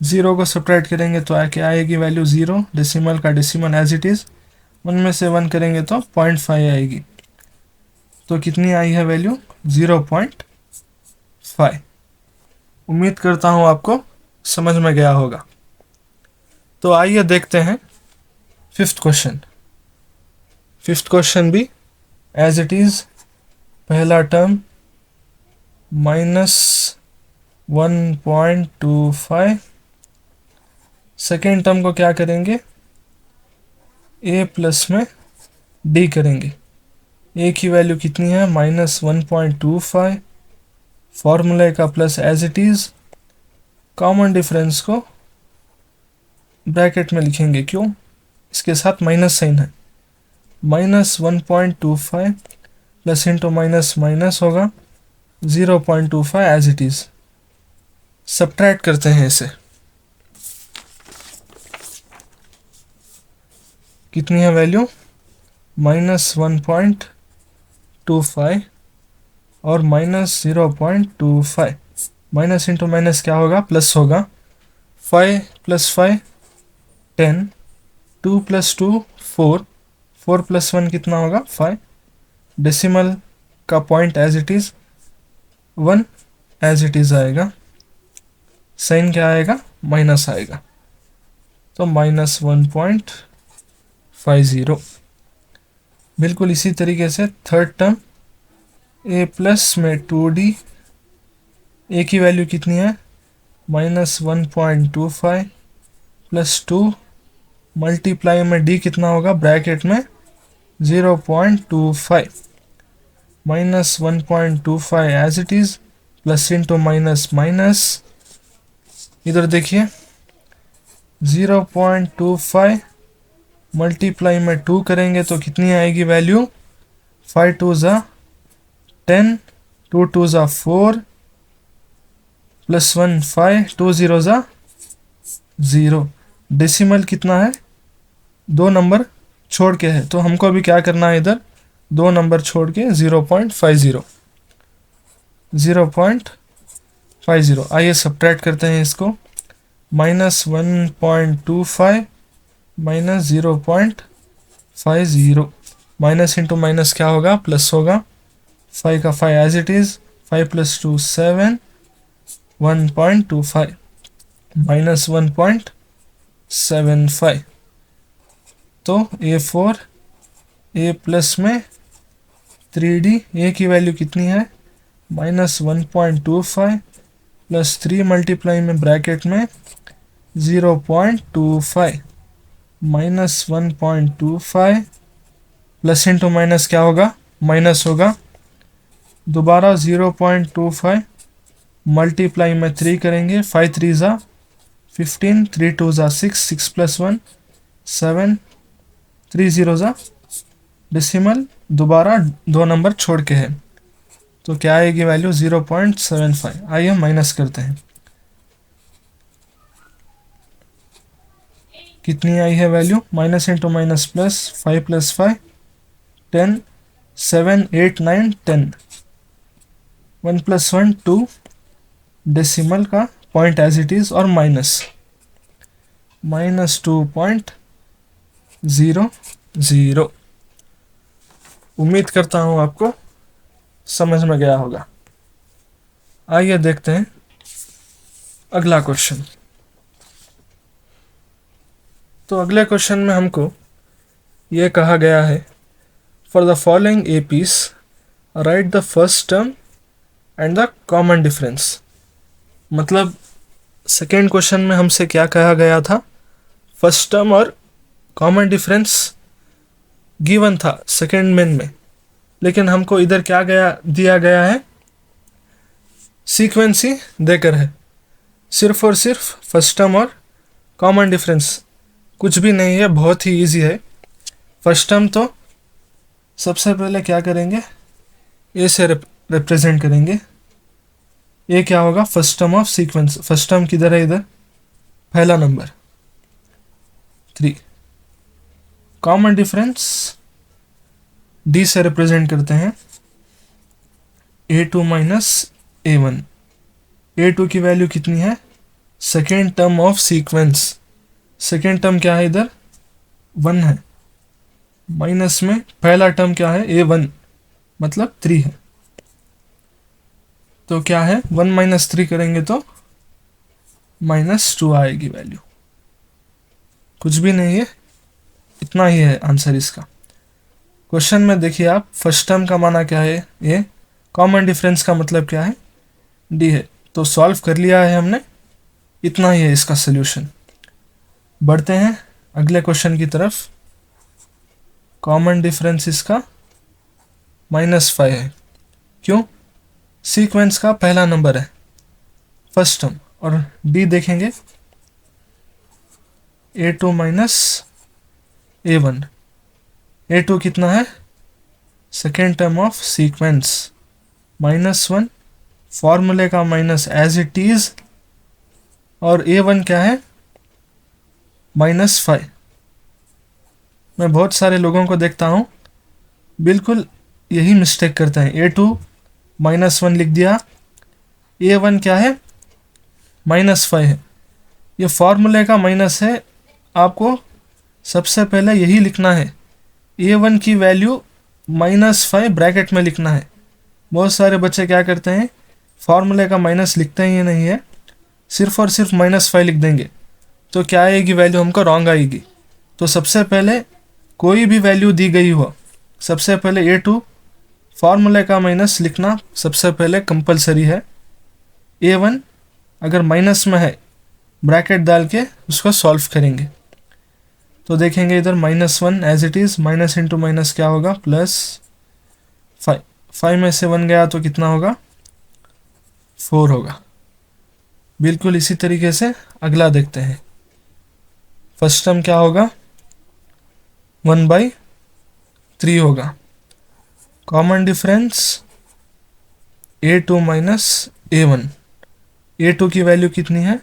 0 को सब्ट्रैक्ट करेंगे तो क्या आएगी वैल्यू 0, डेसिमल का डेसिमल एज इट इज़। 1 में से 1 करेंगे तो 0.5 आएगी। तो कितनी आई है वैल्यू? 0.5। उम्मीद करता हूँ आपको समझ में गया होगा। तो आइए देखते हैं फिफ्थ क्वेश्चन। फिफ्थ क्वेश्चन भी एज इट इज़, पहला टर्म -1.25, सेकेंड टर्म को क्या करेंगे? a प्लस में d करेंगे। a की वैल्यू कितनी है? -1.25, फॉर्मूले का plus as it is, common difference को ब्रैकेट में लिखेंगे। क्यों? इसके साथ माइनस साइन है। -1.25 प्लस इंटू माइनस माइनस होगा 0.25 एज इट इज़। सब्ट्रैक्ट करते हैं इसे। कितनी है वैल्यू? -1.25 और -0.25। माइनस इंटू माइनस क्या होगा? प्लस होगा। 5 + 5 10, 2 + 2 4, 4 + 1 कितना होगा? 5। डेसिमल का point as it is 1 as it is आएगा। साइन क्या आएगा? माइनस आएगा। तो -1.50। बिल्कुल इसी तरीके से थर्ड टर्म a प्लस में 2d, a की वैल्यू कितनी है? -1.25 प्लस 2 मल्टीप्लाई में d कितना होगा? ब्रैकेट में 0.25, -1.25 as it is, plus into minus minus. इधर देखिए 0.25 मल्टीप्लाई में 2 करेंगे तो कितनी आएगी वैल्यू? 5 2 ज़ा 10, 2 2 ज़ा 4, प्लस 1 5, 2 0 ज़ा 0। डेसिमल कितना है? 2 नंबर छोड़ के है, तो हमको अभी क्या करना है? इधर 2 नंबर छोड़ के 0.50, 0.50। आइए सब्ट्रैक्ट करते हैं इसको। -1.25 -0.50, माइनस इंटू माइनस क्या होगा? प्लस होगा। 5 का 5 एज इट इज़, 5 + 2 7, 1.25 -1.75। तो a4, a प्लस में 3d, a की वैल्यू कितनी है? -1.25 प्लस 3 मल्टीप्लाई में ब्रैकेट में 0.25 -1.25, प्लस इंटू माइनस क्या होगा? माइनस होगा। दोबारा 0.25 मल्टीप्लाई में 3 करेंगे। 5 3 ज़ा 15, 3 2 ज़ा 6, 6 + 1 7, 3 0 ज़ा डेसिमल, दोबारा 2 नंबर छोड़ के है, तो क्या आएगी वैल्यू? 0.75। आइए माइनस करते हैं। कितनी आई है value? Minus into minus plus, 5 + 5 10, 7 8 9 10, 1 + 1 2, decimal का पॉइंट एज इट इज़ और माइनस -2.00। उम्मीद करता हूँ आपको समझ में गया होगा। आइए देखते हैं अगला क्वेश्चन। तो अगले क्वेश्चन में हमको ये कहा गया है, for the following APs right the first term and the common difference. मतलब सेकेंड क्वेश्चन में हमसे क्या कहा गया था? फर्स्ट टर्म और कॉमन डिफरेंस गिवन था सेकेंड मेन में, लेकिन हमको इधर क्या दिया गया है? सीक्वेंसी देकर है। सिर्फ और सिर्फ फर्स्ट टर्म और कॉमन डिफरेंस, कुछ भी नहीं है, बहुत ही इजी है। फर्स्ट टर्म तो सबसे पहले क्या करेंगे? ए से रिप्रेजेंट करेंगे। ए क्या होगा? First term of sequence. First term किधर है? इधर पहला नंबर 3। कॉमन डिफरेंस डी से रिप्रेजेंट करते हैं, A2 - A1। A2 की वैल्यू कितनी है, second term of sequence, second term क्या है इधर 1 है, माइनस में पहला टर्म क्या है A1 मतलब 3 है, तो क्या है 1 माइनस 3 करेंगे तो -2 आएगी वैल्यू, कुछ भी नहीं है, इतना ही है आंसर इसका। क्वेश्चन में देखिए आप, फर्स्ट टर्म का माना क्या है ए, कॉमन डिफरेंस का मतलब क्या है डी है, तो सॉल्व कर लिया है हमने, इतना ही है इसका सोल्यूशन। बढ़ते हैं अगले क्वेश्चन की तरफ। कॉमन डिफरेंस इसका -5 है, क्यों, सीक्वेंस का पहला नंबर है फर्स्ट टर्म, और डी देखेंगे A2 माइनस A1, A2 कितना है सेकेंड टर्म ऑफ सीक्वेंस, -1 फॉर्मूले का माइनस एज इट इज, और A1 क्या है -5। मैं बहुत सारे लोगों को देखता हूँ बिल्कुल यही मिस्टेक करते हैं, A2 -1 लिख दिया, A1 क्या है -5 है, ये फॉर्मूले का माइनस है, आपको सबसे पहले यही लिखना है, A1 की वैल्यू -5 ब्रैकेट में लिखना है। बहुत सारे बच्चे क्या करते हैं, फॉर्मूले का माइनस लिखते ही नहीं है, सिर्फ और सिर्फ -5 लिख देंगे, तो क्या आएगी वैल्यू हमको रॉन्ग आएगी। तो सबसे पहले कोई भी वैल्यू दी गई हो, सबसे पहले A2 फॉर्मूले का माइनस लिखना सबसे पहले कंपलसरी है, A1 अगर माइनस में है ब्रैकेट डाल के उसको सॉल्व करेंगे, तो देखेंगे इधर -1 as it is, minus into minus क्या होगा +5, 5 में से 1 गया तो कितना होगा 4 होगा। बिल्कुल इसी तरीके से अगला देखते हैं, फर्स्ट टर्म क्या होगा 1/3 होगा, common difference A2 minus A1, A2 की वैल्यू कितनी है,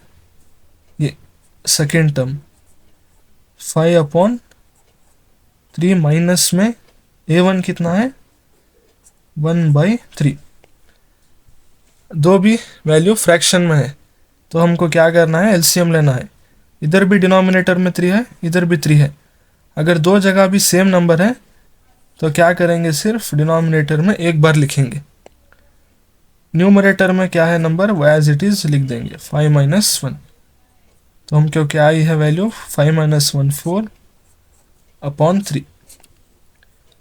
ये सेकेंड टर्म 5/3 माइनस में A1 कितना है 1/3, दो भी वैल्यू फ्रैक्शन में है, तो हमको क्या करना है एलसीएम लेना है, इधर भी डिनोमिनेटर में 3 है, इधर भी 3 है, अगर दो जगह भी सेम नंबर है तो क्या करेंगे सिर्फ डिनोमिनेटर में एक बार लिखेंगे, न्यूमरेटर में क्या है नंबर वो एज इट इज लिख देंगे 5 - 1, तो हमको क्या आई है वैल्यू 5 - 1 4/3।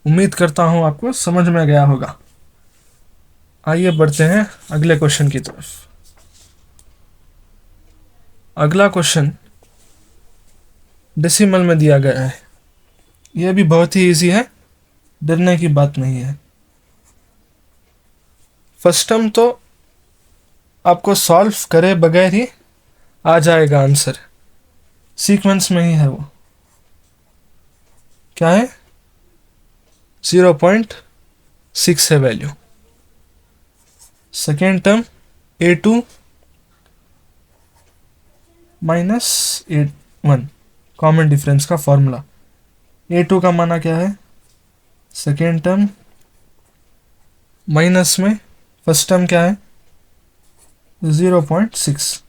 उम्मीद करता हूँ आपको समझ में गया होगा। आइए बढ़ते हैं अगले क्वेश्चन की तरफ। अगला क्वेश्चन डेसिमल में दिया गया है, यह भी बहुत ही इजी है, डरने की बात नहीं है। फर्स्ट टर्म तो आपको सॉल्व करे बगैर ही आ जाएगा आंसर, सीक्वेंस में ही है वो, क्या है 0.6 है value. Second term A2 minus A1, common difference का फॉर्मूला, A2 का माना क्या है सेकेंड टर्म माइनस में फर्स्ट टर्म क्या है 0.6,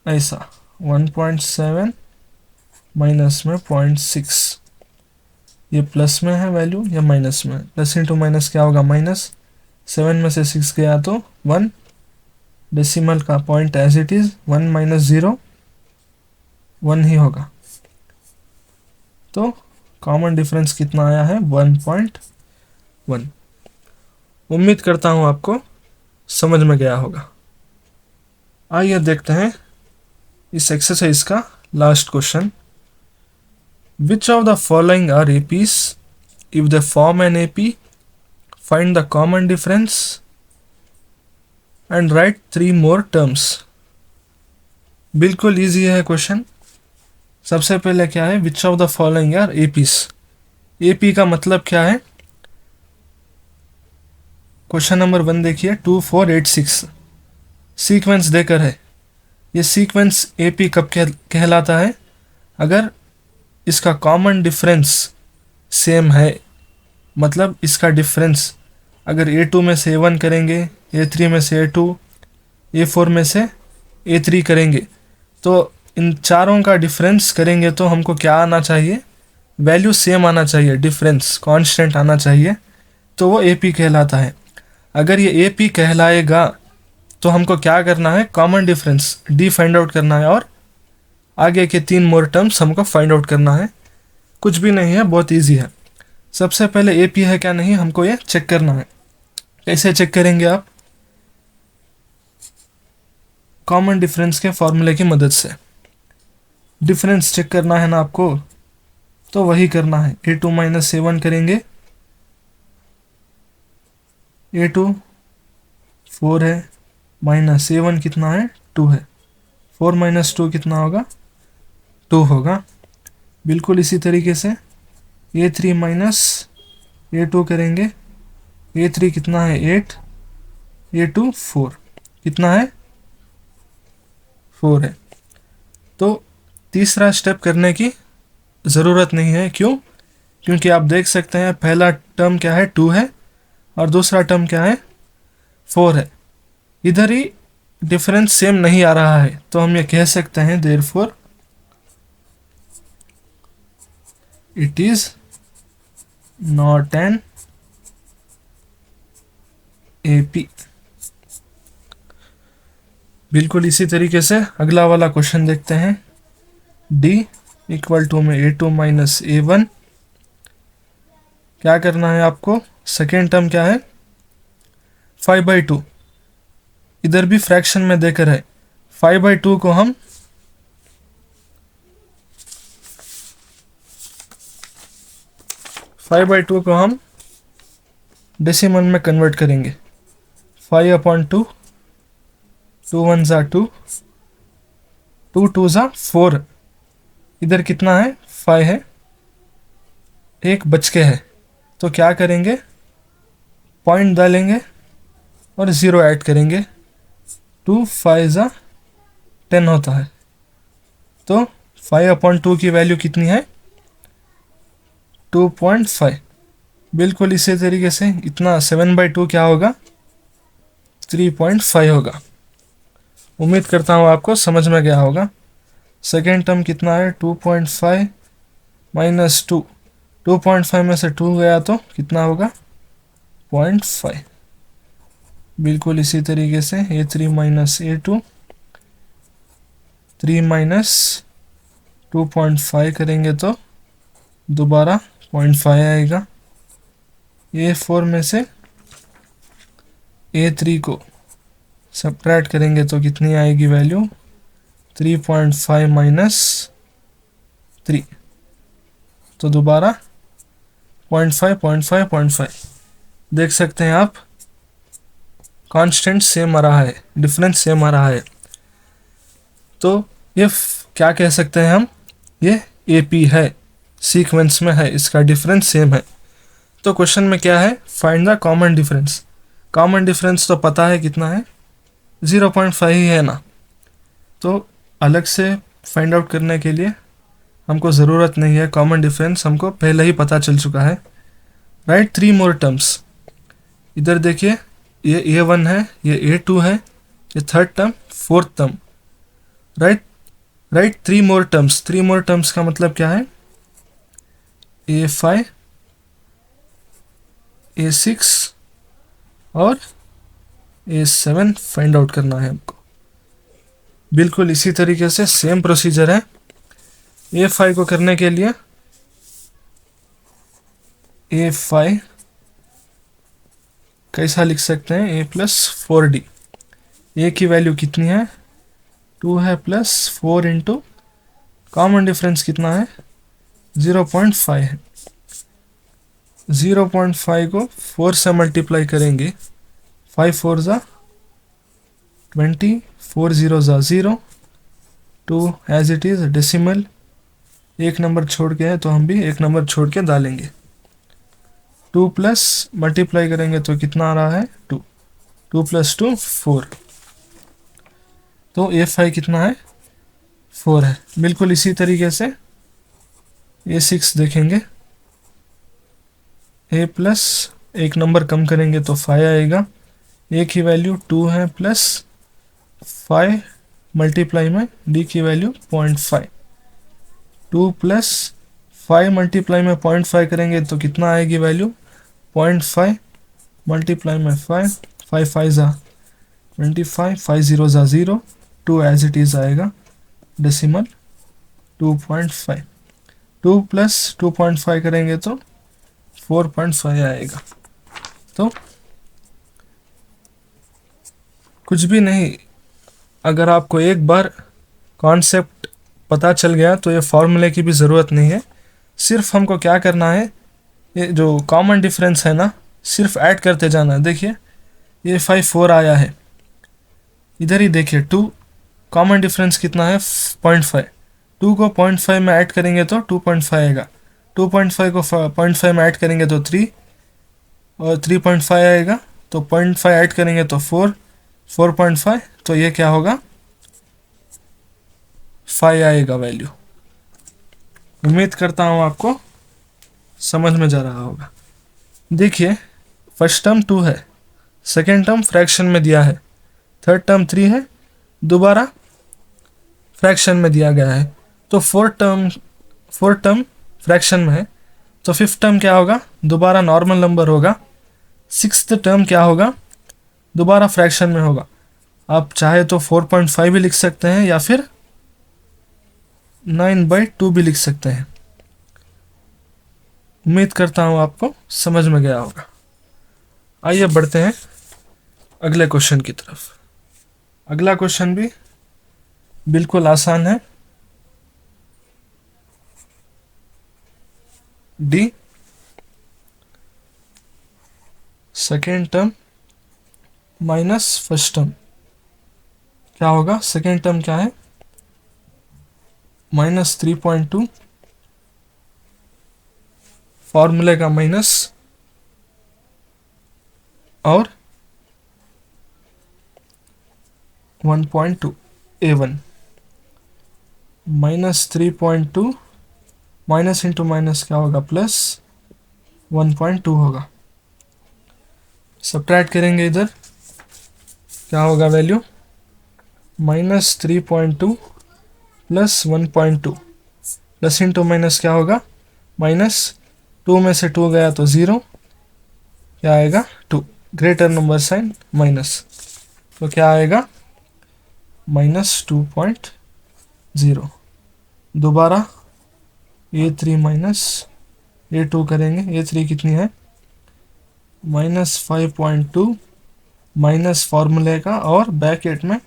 ऐसा 1.7 माइनस में 0.6, ये प्लस में है वैल्यू या माइनस में, प्लस इंटू माइनस क्या होगा -7 में से 6 गया तो 1, डेसिमल का पॉइंट एज इट इज 1 - 0 1 ही होगा, तो कॉमन डिफरेंस कितना आया है 1.1। उम्मीद करता हूँ आपको समझ में गया होगा। आइए देखते हैं इस एक्सरसाइज का last question. Which of the following are APs? If they form an AP, find the common difference and write 3 more terms. बिल्कुल इजी है क्वेश्चन। सबसे पहले क्या है, which of the following are APs? AP का मतलब क्या है, क्वेश्चन नंबर 1 देखिए 2 4 8 6 सीक्वेंस देकर है, ये सीक्वेंस AP कब कहलाता है, अगर इसका कॉमन डिफरेंस सेम है, मतलब इसका डिफरेंस अगर A2 में से A1 करेंगे, A3 में से A2, A4 में से A3 करेंगे तो इन चारों का डिफरेंस करेंगे तो हमको क्या आना चाहिए, वैल्यू सेम आना चाहिए, डिफरेंस कांस्टेंट आना चाहिए, तो वो AP कहलाता है। अगर ये AP कहलाएगा तो हमको क्या करना है, common difference D find out करना है और आगे के 3 मोर टर्म्स हमको फाइंड आउट करना है। कुछ भी नहीं है, बहुत इजी है। सबसे पहले AP है क्या नहीं हमको ये चेक करना है। कैसे चेक करेंगे आप, कॉमन डिफरेंस के फॉर्मूले की मदद से। डिफरेंस चेक करना है ना आपको, तो वही करना है। A2 माइनस A1 करेंगे, A2 4 है, माइनस A1 कितना है 2 है, 4 माइनस 2 कितना होगा 2 होगा। बिल्कुल इसी तरीके से A3 माइनस A2 करेंगे, A3 कितना है 8, A2 4 कितना है 4 है। तो तीसरा स्टेप करने की ज़रूरत नहीं है, क्यों? क्योंकि आप देख सकते हैं पहला टर्म क्या है 2 है और दूसरा टर्म क्या है 4 है। इधर ही डिफरेंस सेम नहीं आ रहा है, तो हम ये कह सकते हैं therefore it is not an AP। बिल्कुल इसी तरीके से अगला वाला क्वेश्चन देखते हैं। D इक्वल टू में A2 माइनस A1, क्या करना है आपको, सेकेंड टर्म क्या है 5/2, इधर भी फ्रैक्शन में देकर है। 5/2 को हम 5/2 को हम डेसिमल में कन्वर्ट करेंगे। 5/2, 2 1 ज़ा 2, 2 2 ज़ा 4, इधर कितना है 5 है, एक बच के है, तो क्या करेंगे पॉइंट डालेंगे और 0 ऐड करेंगे। 2 5 ज़ा 10 होता है, तो 5/2 की वैल्यू कितनी है 2.5। बिल्कुल इसी तरीके से इतना 7/2 क्या होगा 3.5 होगा। उम्मीद करता हूँ आपको समझ में गया होगा। सेकेंड टर्म कितना है 2.5 माइनस 2, 2.5 में से 2 गया तो कितना होगा 0.5। बिल्कुल इसी तरीके से A3 माइनस A2, 3 माइनस 2.5 करेंगे तो दोबारा 0.5 आएगा। A4 में से A3 को सब्ट्रैक्ट करेंगे तो कितनी आएगी वैल्यू 3.5 माइनस 3, तो दोबारा 0.5 0.5 0.5। देख सकते हैं आप कांस्टेंट सेम आ रहा है, डिफरेंस सेम आ रहा है। तो ये क्या कह सकते हैं हम, ये AP है, सीक्वेंस में है, इसका डिफरेंस सेम है। तो क्वेश्चन में क्या है, find the common difference. Common difference तो पता है कितना है 0.5 ही है ना, तो अलग से फाइंड आउट करने के लिए हमको ज़रूरत नहीं है। कॉमन डिफरेंस हमको पहले ही पता चल चुका है। राइट 3 मोर टर्म्स, इधर देखिए ये A1 है, ये A2 है, ये third term, fourth term. Right 3 मोर टर्म्स, 3 मोर टर्म्स का मतलब क्या है A5 A6 और A7 फाइंड आउट करना है हमको। बिल्कुल इसी तरीके से सेम प्रोसीजर है। A5 को करने के लिए A5 कैसा लिख सकते हैं A प्लस 4D। A की वैल्यू कितनी है 2 है, प्लस 4 इंटू कॉमन डिफरेंस कितना है 0.5 है। 0.5 को 4 से मल्टीप्लाई करेंगे, 5 4 ज़ा 20, 4 0 ज़ा 0, 2 एज इट इज़ डेसिमल, एक नंबर छोड़ के है तो हम भी एक नंबर छोड़ के डालेंगे। 2 प्लस मल्टीप्लाई करेंगे तो कितना आ रहा है 2, 2 प्लस 2 4, तो A5 कितना है 4 है। बिल्कुल इसी तरीके से A6 देखेंगे, A प्लस एक नंबर कम करेंगे तो 5 आएगा। A की वैल्यू 2 है, प्लस 5 मल्टीप्लाई में डी की वैल्यू 0.5, 2 प्लस 5 मल्टीप्लाई में 0.5 करेंगे तो कितना आएगी वैल्यू 0.5 मल्टीप्लाई में 5, 5 5 ज़ा 25, 5 0 ज़ा 0, 2 एज इट इज़ आएगा डेसिमल 2.5, 2 प्लस 2.5 करेंगे तो 4.5 आएगा। तो कुछ भी नहीं, अगर आपको एक बार कॉन्सेप्ट पता चल गया तो ये फॉर्मूले की भी ज़रूरत नहीं है। सिर्फ हमको क्या करना है, ये जो कॉमन डिफरेंस है ना, सिर्फ ऐड करते जाना है। देखिए ये 5 4 आया है, इधर ही देखिए 2, कॉमन डिफरेंस कितना है 0.5, 2 को 0.5 में ऐड करेंगे तो 2.5 आएगा, 2.5 को 0.5 में ऐड करेंगे तो 3 और 3.5 आएगा, तो 0.5 ऐड करेंगे तो 4, 4.5, तो ये क्या होगा 5 आएगा वैल्यू। उम्मीद करता हूँ आपको समझ में जा रहा होगा। देखिए फर्स्ट टर्म 2 है, सेकेंड टर्म फ्रैक्शन में दिया है, थर्ड टर्म 3 है, दोबारा फ्रैक्शन में दिया गया है, तो फोर्थ टर्म फ्रैक्शन में है, तो फिफ्थ टर्म क्या होगा दोबारा नॉर्मल नंबर होगा, सिक्स्थ टर्म क्या होगा दोबारा फ्रैक्शन में होगा। आप चाहे तो 4.5 भी लिख सकते हैं या फिर 9/2 भी लिख सकते हैं। उम्मीद करता हूँ आपको समझ में गया होगा। आइए बढ़ते हैं अगले क्वेश्चन की तरफ। अगला क्वेश्चन भी बिल्कुल आसान है। D second term minus first term क्या होगा, सेकेंड टर्म क्या है -3.2, फॉर्मूले का माइनस और 1.2 A1, -3.2 माइनस इंटू माइनस क्या होगा प्लस 1.2 होगा। सब्ट्रैक्ट करेंगे, इधर क्या होगा value -3.2 plus 1.2, plus into minus क्या होगा -2 में से 2 गया तो 0, क्या आएगा 2, ग्रेटर नंबर साइन माइनस, तो क्या आएगा -2.0। दोबारा A3 माइनस A2 करेंगे, A3 कितनी है -5.2 माइनस फॉर्मूले का और ब्रैकेट में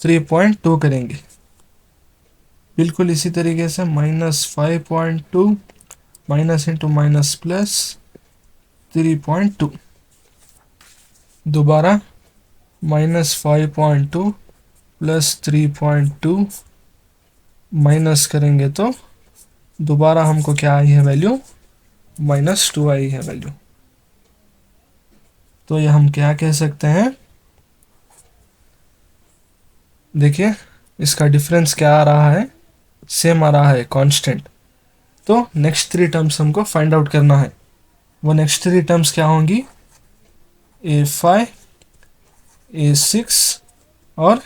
3.2 करेंगे। बिल्कुल इसी तरीके से -5.2 माइनस इंटू माइनस प्लस 3.2, दोबारा -5.2 प्लस 3.2 माइनस करेंगे तो दोबारा हमको क्या आई है वैल्यू -2 आई है वैल्यू। तो ये हम क्या कह सकते हैं, देखिए इसका डिफरेंस क्या आ रहा है, सेम आ रहा है कांस्टेंट। तो नेक्स्ट 3 टर्म्स हमको फाइंड आउट करना है। वो नेक्स्ट 3 टर्म्स क्या होंगी A5, A6 और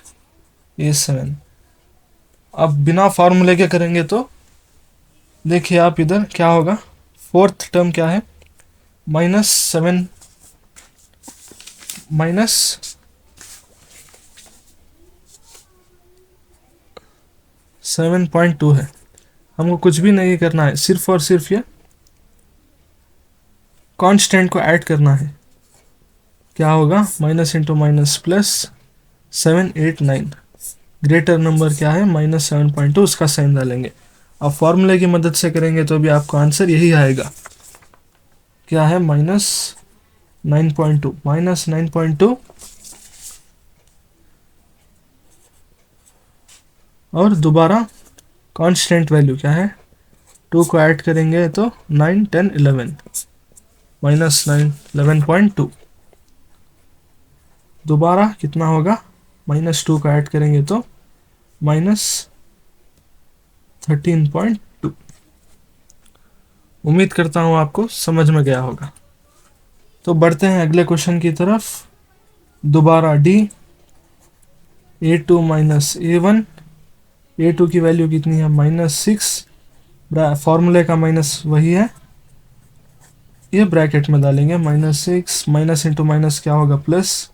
A7। अब बिना फार्मूले के करेंगे तो देखिए आप इधर क्या होगा, फोर्थ टर्म क्या है -7.2 है। हमको कुछ भी नहीं करना है, सिर्फ और सिर्फ ये कांस्टेंट को ऐड करना है। क्या होगा minus into minus plus 7 8 9, greater number क्या है -7.2, उसका साइन डालेंगे। अब फॉर्मूले की मदद से करेंगे तो भी आपको आंसर यही आएगा, क्या है -9.2, -9.2 और दोबारा कांस्टेंट वैल्यू क्या है 2 को ऐड करेंगे तो 9 10 11, -9 11.2, दोबारा कितना होगा -2 का ऐड करेंगे तो -13.2। उम्मीद करता हूँ आपको समझ में गया होगा। तो बढ़ते हैं अगले क्वेश्चन की तरफ। दोबारा D A2 minus A1, A2 की वैल्यू कितनी है -6, फॉर्मूले का माइनस वही है, ये ब्रैकेट में डालेंगे -6, माइनस इंटू माइनस क्या होगा प्लस,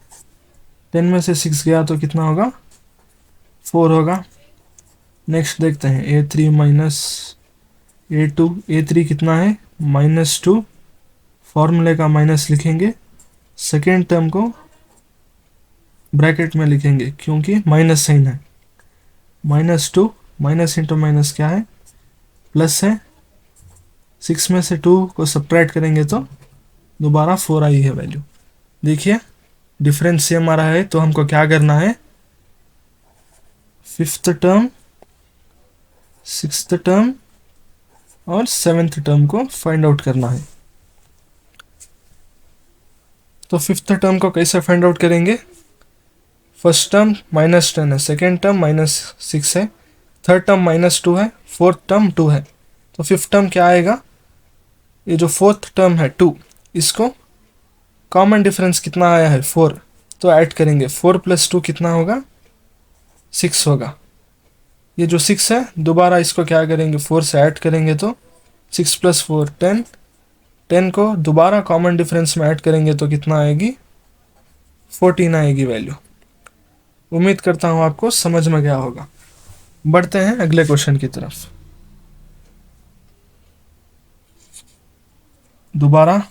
10 में से 6 गया तो कितना होगा 4 होगा। नेक्स्ट देखते हैं A3 माइनस A2, A3 कितना है -2, फॉर्मूले का माइनस लिखेंगे, सेकेंड टर्म को ब्रैकेट में लिखेंगे क्योंकि माइनस साइन है, -2, माइनस इंटू माइनस क्या है प्लस है, 6 में से 2 को सब्ट्रैक्ट करेंगे तो दोबारा 4 आई है वैल्यू। देखिए डिफरेंस सेम आ रहा है, तो हमको क्या करना है, फिफ्थ टर्म, सिक्स्थ टर्म और सेवेंथ टर्म को फाइंड आउट करना है। तो फिफ्थ टर्म को कैसे फाइंड आउट करेंगे, फर्स्ट टर्म -10 है, सेकेंड टर्म -6 है, थर्ड टर्म -2 है, फोर्थ टर्म 2 है, तो फिफ्थ टर्म क्या आएगा, ये जो फोर्थ टर्म है 2, इसको कॉमन डिफरेंस कितना आया है 4, तो ऐड करेंगे, 4 + 2 कितना होगा 6 होगा। ये जो 6 है दोबारा इसको क्या करेंगे 4 से ऐड करेंगे तो 6 + 4 10, 10 को दोबारा कॉमन डिफरेंस में ऐड करेंगे तो कितना आएगी 14 आएगी वैल्यू। उम्मीद करता हूँ आपको समझ में गया होगा। बढ़ते हैं अगले क्वेश्चन की तरफ। दोबारा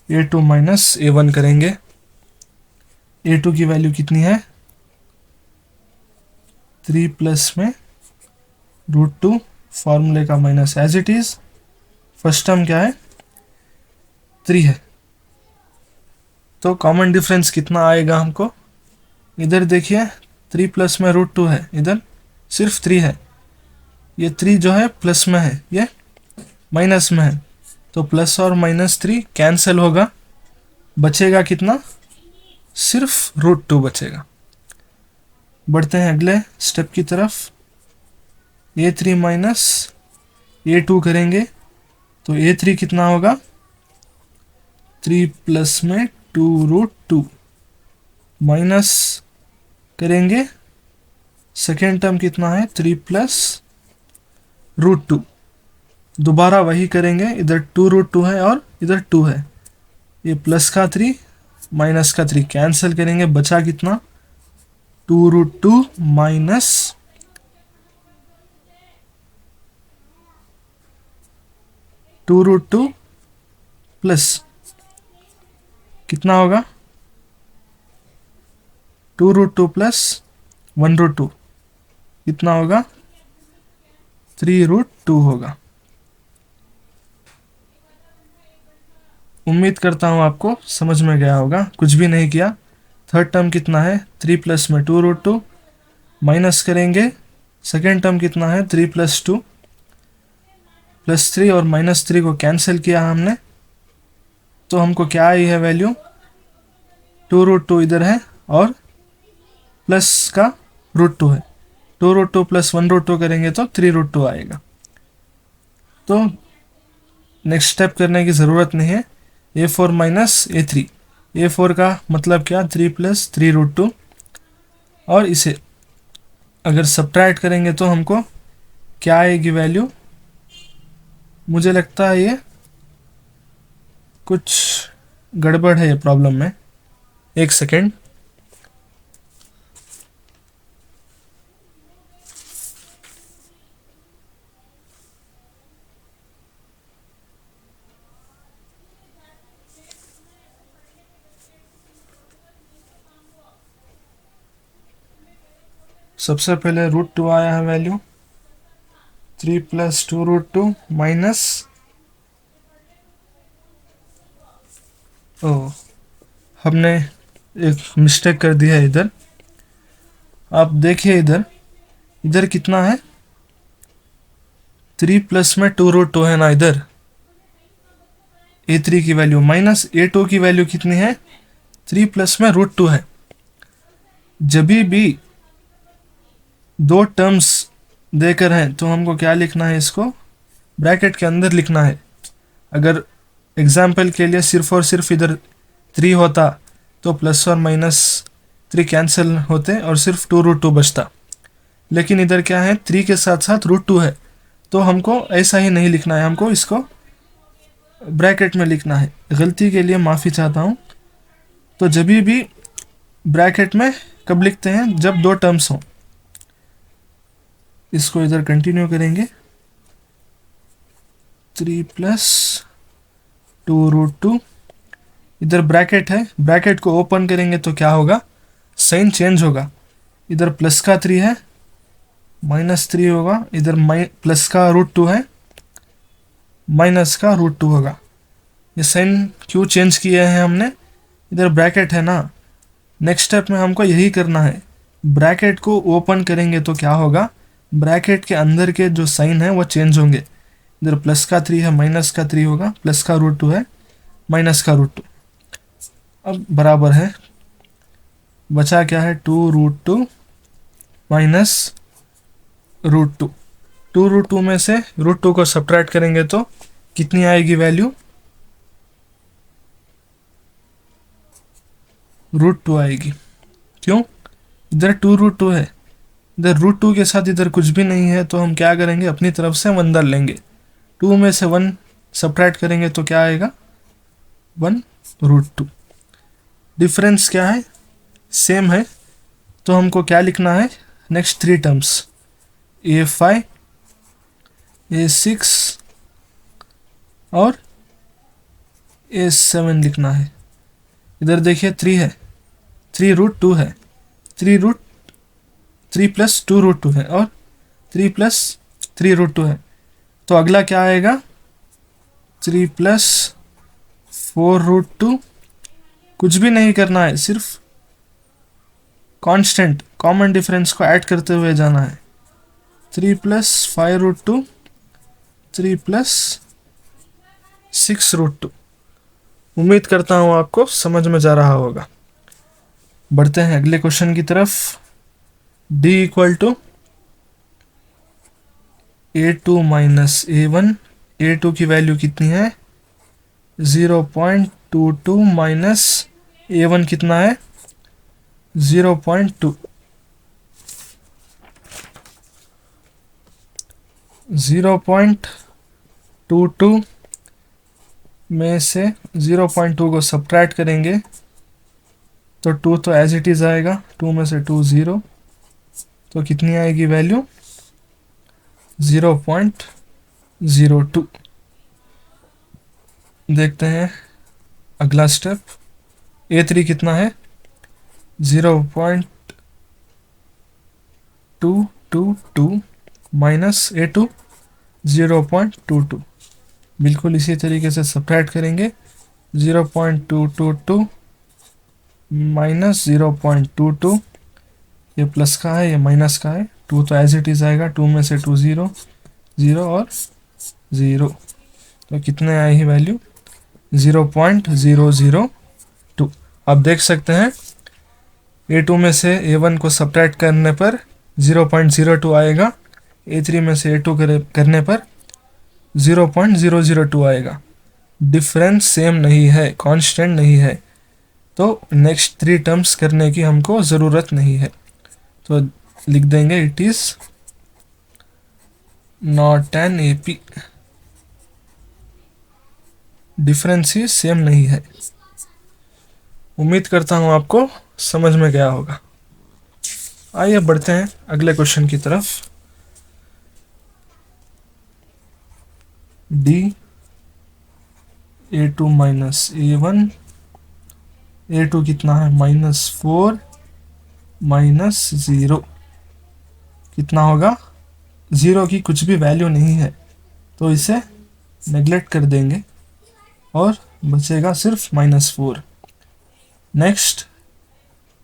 A2 माइनस A1 करेंगे, A2 की वैल्यू कितनी है 3 प्लस में √2, फॉर्मूले का minus as it is, first term क्या है 3 है, तो कॉमन डिफरेंस कितना आएगा हमको, इधर देखिए 3 प्लस में √2 है, इधर सिर्फ 3 है, ये 3 जो है प्लस में है, ये माइनस में है, तो प्लस और -3 कैंसिल होगा, बचेगा कितना सिर्फ √2 बचेगा। बढ़ते हैं अगले स्टेप की तरफ, A3 माइनस A2 करेंगे तो A3 कितना होगा 3 प्लस में 2√2 माइनस करेंगे, सेकेंड टर्म कितना है 3 प्लस √2, दोबारा वही करेंगे, इधर 2√2 है और इधर 2 है, ये प्लस का 3 माइनस का 3 कैंसिल करेंगे, बचा कितना 2√2 माइनस 2√2 प्लस कितना होगा 2√2 प्लस 1√2 कितना होगा 3√2 होगा। उम्मीद करता हूँ आपको समझ में गया होगा, कुछ भी नहीं किया। थर्ड टर्म कितना है 3 प्लस में 2√2 माइनस करेंगे, सेकेंड टर्म कितना है 3 + 2 +3 और -3 को कैंसिल किया हमने, तो हमको क्या आई है वैल्यू 2√2 इधर है और प्लस का √2 है, 2√2 प्लस 1√2 करेंगे तो 3√2 आएगा। तो नेक्स्ट स्टेप करने की ज़रूरत नहीं है, A4 माइनस A3, A4 का मतलब क्या 3 + 3√2, और इसे अगर सब्ट्रैक्ट करेंगे तो हमको क्या आएगी वैल्यू, मुझे लगता है ये कुछ गड़बड़ है ये प्रॉब्लम में, एक सेकेंड। सबसे पहले √2 आया है वैल्यू, 3 + 2√2 माइनस, हमने एक मिस्टेक कर दिया है इधर, आप देखिए इधर, इधर कितना है 3 प्लस में 2√2 है ना, इधर A3 की वैल्यू माइनस A2 की वैल्यू कितनी है 3 प्लस में √2 है। जब भी दो टर्म्स देकर हैं तो हमको क्या लिखना है, इसको ब्रैकेट के अंदर लिखना है। अगर एग्जाम्पल के लिए सिर्फ और सिर्फ इधर 3 होता तो प्लस और माइनस 3 कैंसिल होते और सिर्फ 2√2 बचता। लेकिन इधर क्या है, 3 के साथ साथ √2 है, तो हमको ऐसा ही नहीं लिखना है, हमको इसको ब्रैकेट में लिखना है। गलती के लिए माफ़ी चाहता हूँ। तो जब भी ब्रैकेट में कब लिखते हैं, जब 2 टर्म्स हों। इसको इधर कंटिन्यू करेंगे, 3 + 2√2, इधर ब्रैकेट है, ब्रैकेट को ओपन करेंगे तो क्या होगा, साइन चेंज होगा। इधर प्लस का 3 है, -3 होगा, इधर प्लस का √2 है, माइनस का √2 होगा। ये साइन क्यों चेंज किए हैं हमने, इधर ब्रैकेट है ना। नेक्स्ट स्टेप में हमको यही करना है, ब्रैकेट को ओपन करेंगे तो क्या होगा, ब्रैकेट के अंदर के जो साइन है वो चेंज होंगे। इधर प्लस का 3 है, माइनस का 3 होगा, प्लस का √2 है, माइनस का √2। अब बराबर है, बचा क्या है, 2√2 माइनस √2। 2√2 में से √2 को सब्ट्रैक्ट करेंगे तो कितनी आएगी वैल्यू, √2 आएगी। क्यों, इधर 2√2 है, इधर √2 के साथ इधर कुछ भी नहीं है, तो हम क्या करेंगे, अपनी तरफ से 1 डाल लेंगे। 2 में से 1 सब्ट्रैक्ट करेंगे तो क्या आएगा, 1√2। डिफरेंस क्या है, सेम है, तो हमको क्या लिखना है, नेक्स्ट 3 टर्म्स, A5, A6 और A7 लिखना है। इधर देखिए 3 है, 3√2 है, 3 + 2√2 है और 3 + 3√2 है। तो अगला क्या आएगा, 3 + 4√2। कुछ भी नहीं करना है, सिर्फ कांस्टेंट कॉमन डिफरेंस को ऐड करते हुए जाना है। 3 + 5√2, 3 + 6√2। उम्मीद करता हूँ आपको समझ में जा रहा होगा। बढ़ते हैं अगले क्वेश्चन की तरफ। D = A2 - A1। A2 की वैल्यू कितनी है, 0.22 माइनस A1 कितना है, 0.2। 0.22 में से 0.2 को सब्ट्रैक्ट करेंगे तो 2 तो एज इट इज़ आएगा, 2 में से 2 0, तो कितनी आएगी वैल्यू, 0.02। देखते हैं अगला स्टेप, A3 कितना है, 0.222 माइनस A2 0.22। बिल्कुल इसी तरीके से सब्ट्रैक्ट करेंगे, 0.222 माइनस 0.22, ये प्लस का है, ये माइनस का है, 2 तो एज इट इज आएगा, 2 में से 2 0, 0 और 0, तो कितने आए ही वैल्यू, 0.002। आप देख सकते हैं A2 में से A1 को सब्ट्रैक्ट करने पर 0.02 आएगा, A3 में से A2 करने पर 0.002 आएगा। डिफरेंस सेम नहीं है, कांस्टेंट नहीं है, तो नेक्स्ट 3 टर्म्स करने की हमको ज़रूरत नहीं है, तो लिख देंगे it is not an AP। Difference he same नहीं है। उम्मीद करता हूँ आपको समझ में गया होगा। आइए बढ़ते हैं अगले क्वेश्चन की तरफ। D A2 - A1, A2 कितना है, -4 -0, कितना होगा, 0 की कुछ भी वैल्यू नहीं है, तो इसे नेग्लेक्ट कर देंगे और बचेगा सिर्फ -4। नेक्स्ट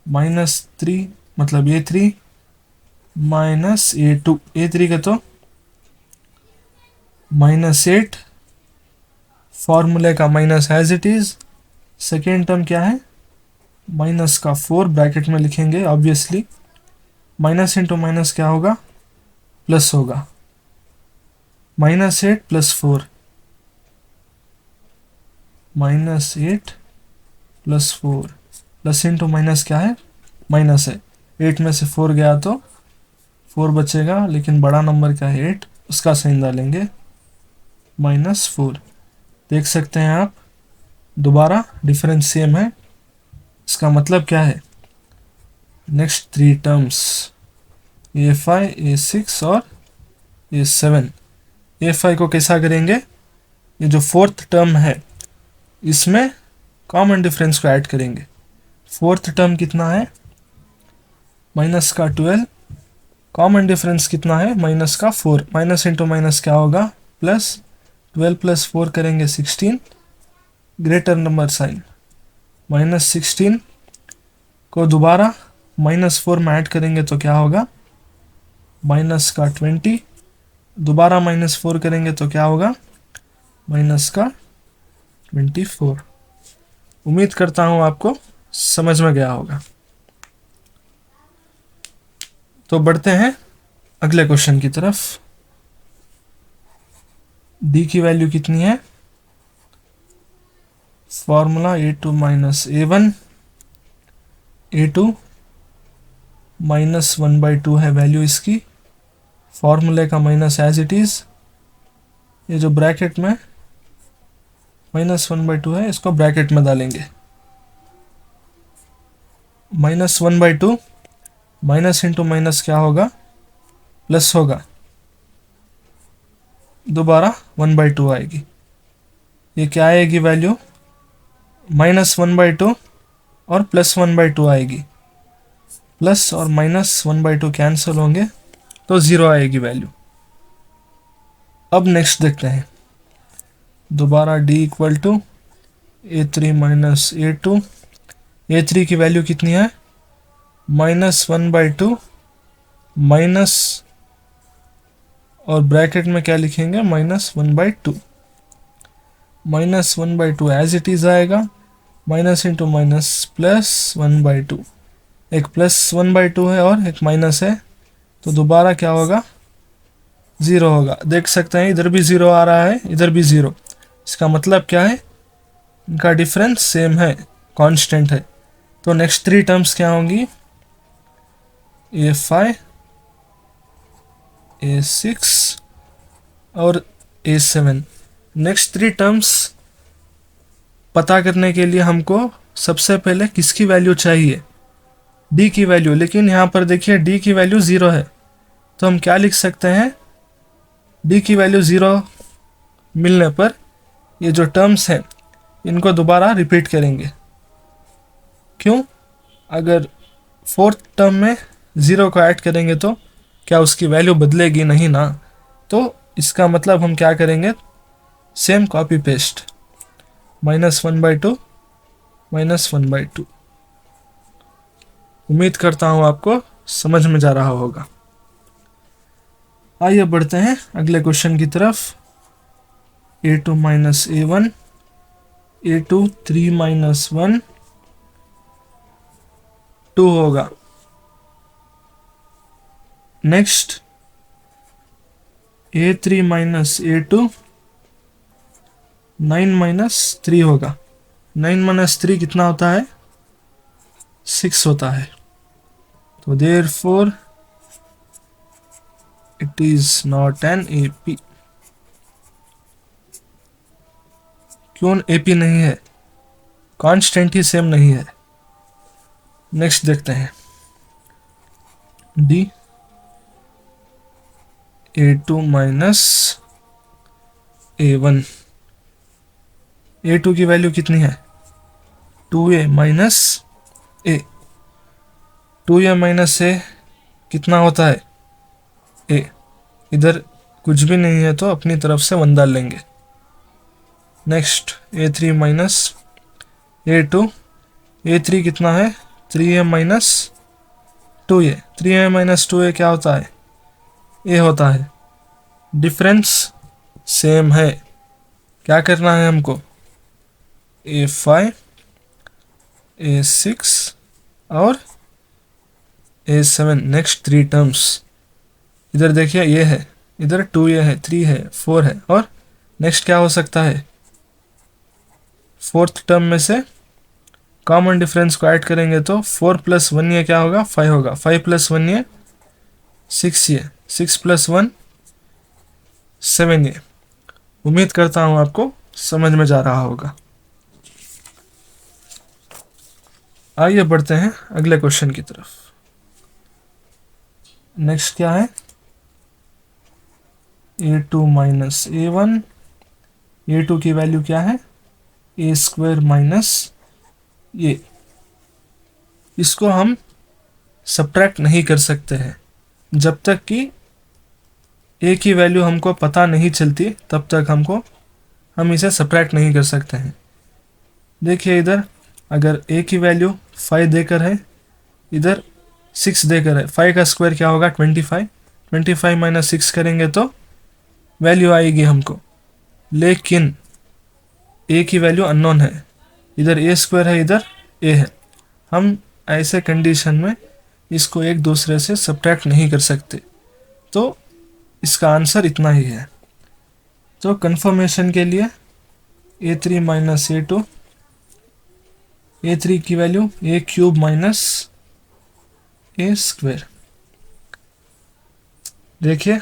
-3 मतलब A3 -A2, A3 का तो -8, फॉर्मूले का minus as it is. Second term क्या है, माइनस का 4 ब्रैकेट में लिखेंगे ऑब्वियसली, माइनस इंटू माइनस क्या होगा, प्लस होगा, -8 + 4, -8 + 4, प्लस इंटू माइनस क्या है, माइनस है, 8 में से 4 गया तो 4 बचेगा, लेकिन बड़ा नंबर क्या है 8, उसका साइन डालेंगे -4। देख सकते हैं आप, दोबारा डिफरेंस सेम है। इसका मतलब क्या है, नेक्स्ट 3 टर्म्स A5, A6 और A7। A5 को कैसा करेंगे, ये जो फोर्थ टर्म है इसमें कॉमन डिफरेंस को ऐड करेंगे। फोर्थ टर्म कितना है, माइनस का 12, कॉमन डिफरेंस कितना है, माइनस का 4, माइनस इंटू माइनस क्या होगा प्लस, 12 प्लस 4 करेंगे 16, ग्रेटर नंबर साइन, -16 को दोबारा -4 में ऐड करेंगे तो क्या होगा, माइनस का 20, दोबारा -4 करेंगे तो क्या होगा, माइनस का 24। उम्मीद करता हूँ आपको समझ में गया होगा। तो बढ़ते हैं अगले क्वेश्चन की तरफ। डी की वैल्यू कितनी है, formula A2 minus A1, A2 -1/2 है वैल्यू इसकी, फॉर्मूले का माइनस एज इट इज, ये जो ब्रैकेट में -1/2 है इसको ब्रैकेट में डालेंगे, -1/2, माइनस इंटू माइनस क्या होगा, प्लस होगा, दोबारा 1/2 आएगी। ये क्या आएगी वैल्यू, -1/2 और +1/2 आएगी, प्लस और -1/2 कैंसिल होंगे तो 0 आएगी वैल्यू। अब नेक्स्ट देखते हैं, दोबारा D equal to A3 minus A2, A3 की वैल्यू कितनी है, -1/2 माइनस और ब्रैकेट में क्या लिखेंगे, -1/2, -1/2 एज इट इज आएगा, माइनस इंटू माइनस +1/2, एक +1/2 है और एक माइनस है, तो दोबारा क्या होगा, 0 होगा। देख सकते हैं इधर भी 0 आ रहा है, इधर भी 0, इसका मतलब क्या है, इनका डिफरेंस सेम है, कांस्टेंट है। तो नेक्स्ट 3 टर्म्स क्या होंगी, A5, A6 और A7। नेक्स्ट 3 टर्म्स पता करने के लिए हमको सबसे पहले किसकी वैल्यू चाहिए, D की वैल्यू, लेकिन यहाँ पर देखिए D की वैल्यू 0 है, तो हम क्या लिख सकते हैं, D की वैल्यू 0 मिलने पर ये जो टर्म्स हैं इनको दोबारा रिपीट करेंगे। क्यों, अगर फोर्थ टर्म में 0 को ऐड करेंगे तो क्या उसकी वैल्यू बदलेगी नहीं ना, तो इसका मतलब हम क्या करेंगे, सेम कॉपी पेस्ट, -1/2 -1/2। उम्मीद करता हूँ आपको समझ में जा रहा होगा। आइए बढ़ते हैं अगले क्वेश्चन की तरफ। A2 minus A1, A2 3 minus 1 2 होगा। Next A3 minus A2 9 minus 3 होगा। 9 माइनस 3 कितना होता है, 6 होता है। तो therefore it is not an AP। क्यों AP नहीं है, कांस्टेंट ही सेम नहीं है। नेक्स्ट देखते हैं, D A2 minus A1, A2 की वैल्यू कितनी है, 2A minus A, 2A minus A कितना होता है, A, इधर कुछ भी नहीं है तो अपनी तरफ से 1 डाल लेंगे। Next A3 minus A2, A3 कितना है, 3A minus 2A, 3A minus 2A क्या होता है, A होता है। डिफरेंस सेम है, क्या करना है हमको, A5, A6 और A7। नेक्स्ट 3 टर्म्स, इधर देखिए ये है, इधर 2A है, 3 है, 4 है, और नेक्स्ट क्या हो सकता है, फोर्थ टर्म में से कॉमन डिफरेंस को ऐड करेंगे तो 4 + 1 ये क्या होगा, 5 होगा। 5 + 1 ये 6 ये, 6 + 1 7 ये। उम्मीद करता हूँ आपको समझ में जा रहा होगा। आइए बढ़ते हैं अगले क्वेश्चन की तरफ। नेक्स्ट क्या है, a2 - a1। a2 की वैल्यू क्या है, a² - a। इसको हम सब्ट्रैक्ट नहीं कर सकते हैं जब तक कि a की वैल्यू हमको पता नहीं चलती, तब तक हम इसे सब्ट्रैक्ट नहीं कर सकते हैं। देखिए इधर अगर a की वैल्यू 5 देकर है, इधर 6 देकर है, 5 का स्क्वायर क्या होगा 25। 25 - 6 करेंगे तो वैल्यू आएगी हमको, लेकिन a की वैल्यू अननोन है। इधर a² है, इधर a है। हम ऐसे कंडीशन में इसको एक दूसरे से सब्ट्रैक्ट नहीं कर सकते, तो इसका आंसर इतना ही है। तो कंफर्मेशन के लिए a3 - a2, a3 की वैल्यू a³ - a²। देखिए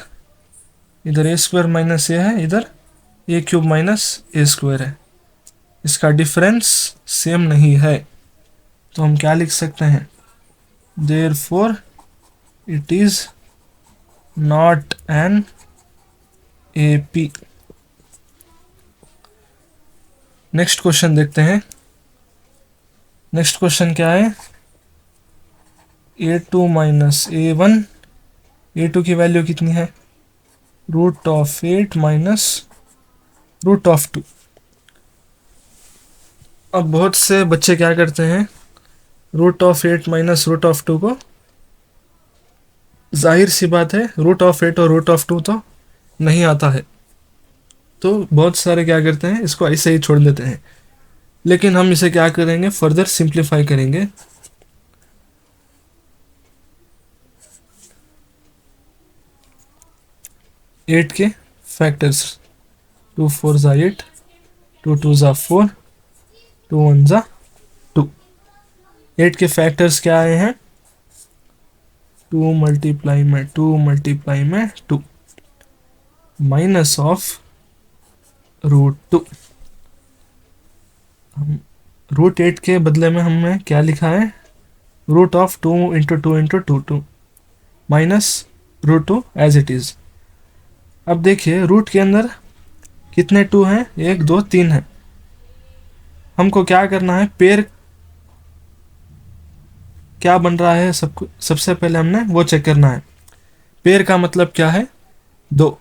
इधर a² - a है, इधर a³ - a² है। इसका डिफरेंस सेम नहीं है, तो हम क्या लिख सकते हैं, therefore it is not an AP। Next question देखते हैं। नेक्स्ट क्वेश्चन क्या है, a2 - a1। a2 की वैल्यू कितनी है, √8 - √2। अब बहुत से बच्चे क्या करते हैं, √8 - √2 को, जाहिर सी बात है √8 और √2 तो नहीं आता है, तो बहुत सारे क्या करते हैं, इसको ऐसे ही छोड़ देते हैं। लेकिन हम इसे क्या करेंगे, फर्दर सिंप्लीफाई करेंगे। एट के फैक्टर्स, 2 4 ज़ा 8, 2 2 ज़ा 4, 2 1 ज़ा 2। 8 के फैक्टर्स क्या आए हैं, 2 मल्टीप्लाई में 2 मल्टीप्लाई में 2 माइनस ऑफ √2। हम √8 के बदले में हमने क्या लिखा है, √2 × 2 × 2 2 माइनस √2 एज इट इज। अब देखिए रूट के अंदर कितने 2 हैं, 1 2 3 है। हमको क्या करना है, पेयर क्या बन रहा है सबसे पहले हमने वो चेक करना है। पेयर का मतलब क्या है, 2।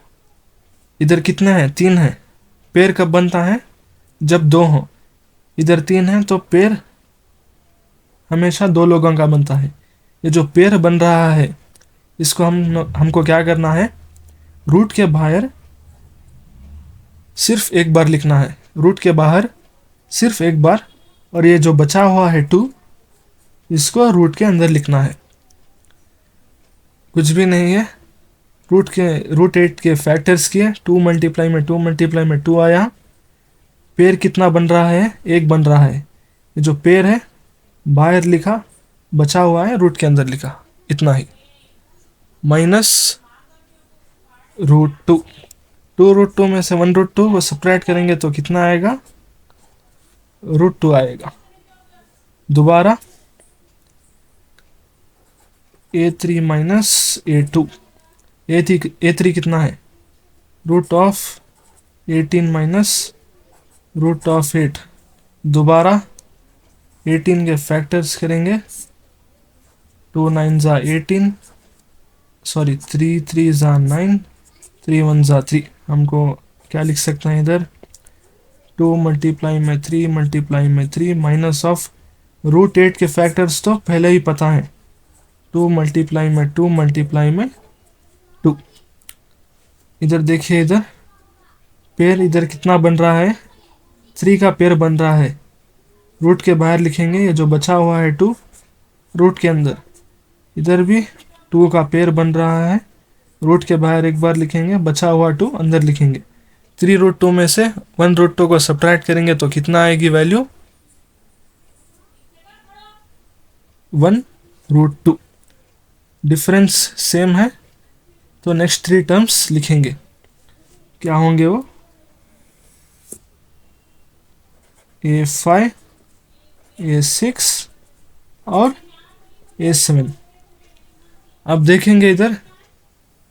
इधर कितने हैं, 3 है। पेयर कब बनता है, जब 2 हो। इधर 3 है, तो पेयर हमेशा 2 लोगों का बनता है। ये जो पेयर बन रहा है, इसको हमको क्या करना है, रूट के बाहर सिर्फ एक बार लिखना है, रूट के बाहर सिर्फ एक बार, और ये जो बचा हुआ है 2, इसको रूट के अंदर लिखना है। कुछ भी नहीं है, √8 के फैक्टर्स किए, 2 मल्टीप्लाई में 2 मल्टीप्लाई में 2 आया। पेयर कितना बन रहा है, 1 बन रहा है। ये जो पेयर है बाहर लिखा, बचा हुआ है रूट के अंदर लिखा, इतना ही। माइनस √2, 2√2 में से 1√2 वो सब्ट्रैक्ट करेंगे तो कितना आएगा, √2 आएगा। दोबारा a3 - a2। a3 कितना है, √18 - √8। दोबारा 18 के फैक्टर्स करेंगे, 2 9 ज़ा 18, सॉरी 3 3 ज़ा 9, 3 1 ज़ा 3। हमको क्या लिख सकते हैं इधर, 2 मल्टीप्लाई में 3 मल्टीप्लाई में 3 माइनस ऑफ √8 के फैक्टर्स तो पहले ही पता है, 2 मल्टीप्लाई में 2 मल्टीप्लाई में 2। इधर देखिए, इधर पेयर इधर कितना बन रहा है, 3 का पेयर बन रहा है। रूट के बाहर लिखेंगे, ये जो बचा हुआ है 2 रूट के अंदर। इधर भी 2 का पेयर बन रहा है, रूट के बाहर एक बार लिखेंगे, बचा हुआ 2 अंदर लिखेंगे। 3√2 में से 1√2 को सब्ट्रैक्ट करेंगे तो कितना आएगी वैल्यू, 1√2। डिफरेंस सेम है तो नेक्स्ट 3 टर्म्स लिखेंगे। क्या होंगे वो? A5, A6 और A7। अब देखेंगे इधर,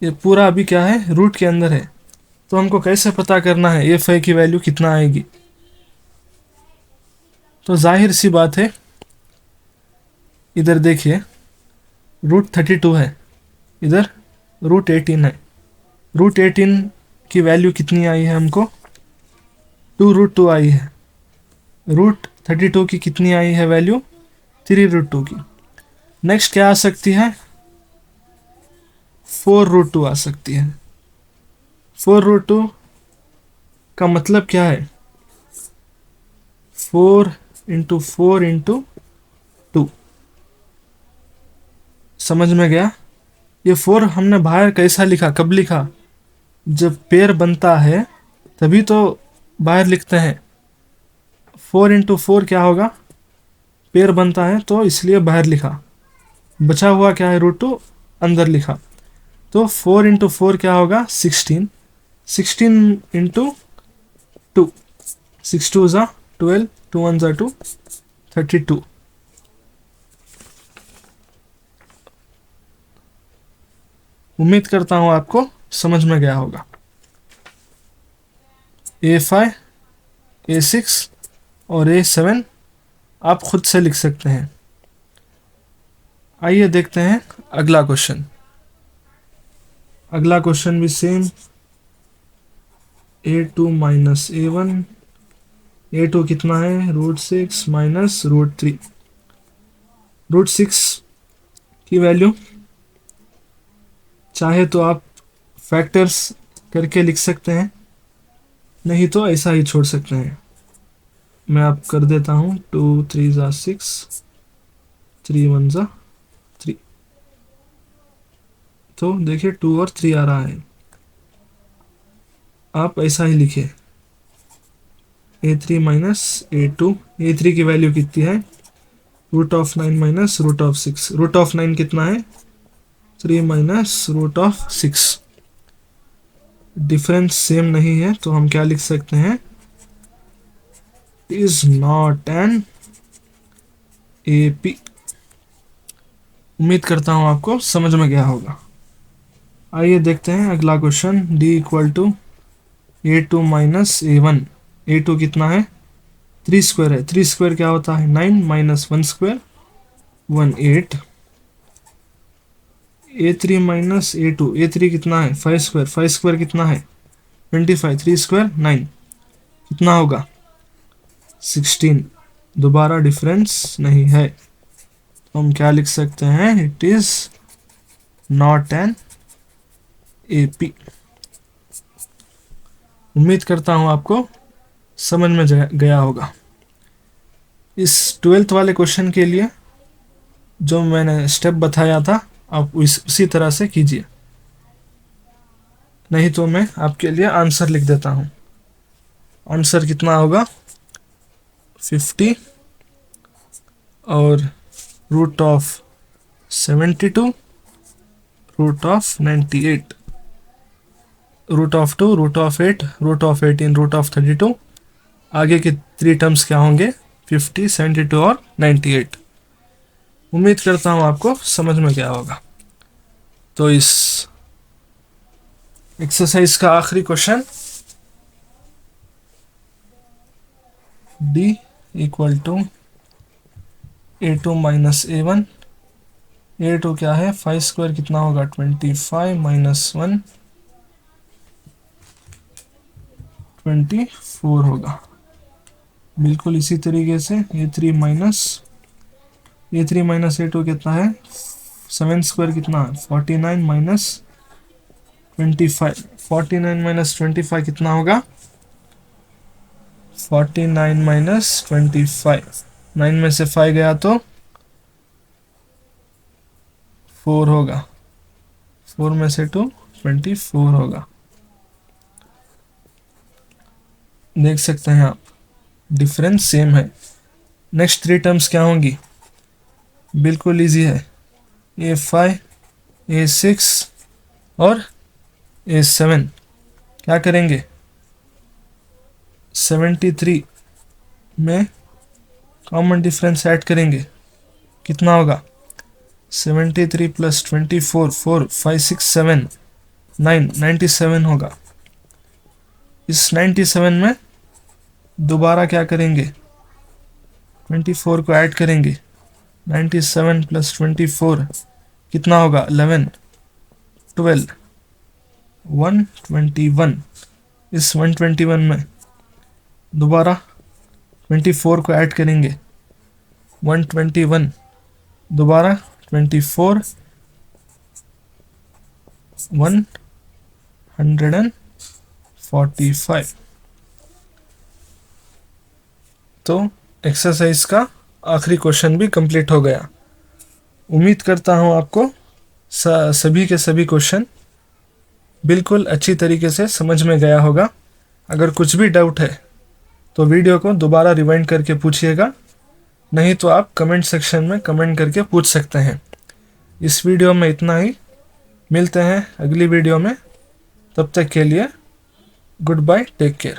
ये पूरा अभी क्या है, रूट के अंदर है, तो हमको कैसे पता करना है A5 की वैल्यू कितना आएगी? तो जाहिर सी बात है, इधर देखिए √32 है, इधर √18 है। √18 की वैल्यू कितनी आई है हमको? 2√2 आई है। √32 की कितनी आई है वैल्यू? 3√2 की। नेक्स्ट क्या आ सकती है? 4√2 आ सकती है। 4√2 का मतलब क्या है? 4 × 4 × 2। समझ में गया? ये 4 हमने बाहर कैसा लिखा, कब लिखा? जब पेयर बनता है तभी तो बाहर लिखते हैं। 4 × 4 क्या होगा? पेयर बनता है तो इसलिए बाहर लिखा। बचा हुआ क्या है? √2 अंदर लिखा। तो 4 × 4 क्या होगा? 16। 16 × 2, 6 2 ज़ा 12, 2 1 ज़ा 2, 32। उम्मीद करता हूँ आपको समझ में गया होगा। A5, A6 और A7 आप खुद से लिख सकते हैं। आइए देखते हैं अगला क्वेश्चन। अगला क्वेश्चन भी सेम, A2 - A1। A2 कितना है? √6 - √3। √6 की वैल्यू चाहे तो आप फैक्टर्स करके लिख सकते हैं, नहीं तो ऐसा ही छोड़ सकते हैं। मैं आप कर देता हूँ, 2 3 ज़ा 6, 3 1 ज़ा 3। तो देखिए 2 और 3 आ रहा है। आप ऐसा ही लिखिए, A3 - A2। A3 की वैल्यू कितनी है? √9 - √6। √9 कितना है? 3 - √6। डिफरेंस सेम नहीं है तो हम क्या लिख सकते हैं? Is not an AP। उम्मीद करता हूं आपको समझ में गया होगा। आइए देखते हैं अगला question. D = A2 - A1। A2 कितना है? 3 स्क्वायर है। 3 स्क्वायर क्या होता है? 9 - 1 स्क्वायर 18। A3 - A2। A3 कितना है? 5 स्क्वायर। 5 स्क्वायर कितना है? 25। 3 स्क्वायर 9, कितना होगा? 16। दोबारा डिफरेंस नहीं है तो हम क्या लिख सकते हैं? It is not an AP। उम्मीद करता हूं आपको समझ में गया होगा। इस 12th वाले क्वेश्चन के लिए जो मैंने स्टेप बताया था, आप उसी तरह से कीजिए, नहीं तो मैं आपके लिए आंसर लिख देता हूं। आंसर कितना होगा? 50 और √72, √98, √2, √8, √18, √32। आगे के 3 टर्म्स क्या होंगे? 50, 72 और 98। उम्मीद करता हूँ आपको समझ में गया होगा। तो इस एक्सरसाइज का आखिरी question, D = A2 - A1। A2 क्या है? 5 स्क्वायर कितना होगा? 25 - 1 24 होगा। बिल्कुल इसी तरीके से A3 - A2 कितना है? 7 स्क्वायर कितना है? 49 - 25। 49 - 25 कितना होगा? 49 - 25। 9 में से 5 गया तो 4 होगा। 4 में से 2 24 होगा। देख सकते हैं आप, डिफरेंस सेम है। नेक्स्ट 3 टर्म्स क्या होंगी? बिल्कुल इजी है। A5, A6 और A7। क्या करेंगे, 73 में कॉमन डिफरेंस ऐड करेंगे, कितना होगा 73 प्लस 24, 4 5 6 7 9, 97 होगा। इस 97 में दोबारा क्या करेंगे, 24 को ऐड करेंगे, 97 प्लस 24 कितना होगा 11, 12, 121। इस 121 में दोबारा 24 को ऐड करेंगे, 121, दोबारा 24, 145। तो एक्सरसाइज का आखिरी क्वेश्चन भी कंप्लीट हो गया। उम्मीद करता हूँ आपको सभी के सभी क्वेश्चन बिल्कुल अच्छी तरीके से समझ में गया होगा। अगर कुछ भी डाउट है तो वीडियो को दोबारा रिवाइंड करके पूछिएगा, नहीं तो आप कमेंट सेक्शन में कमेंट करके पूछ सकते हैं। इस वीडियो में इतना ही, मिलते हैं अगली वीडियो में। तब तक के लिए गुड बाय, टेक केयर।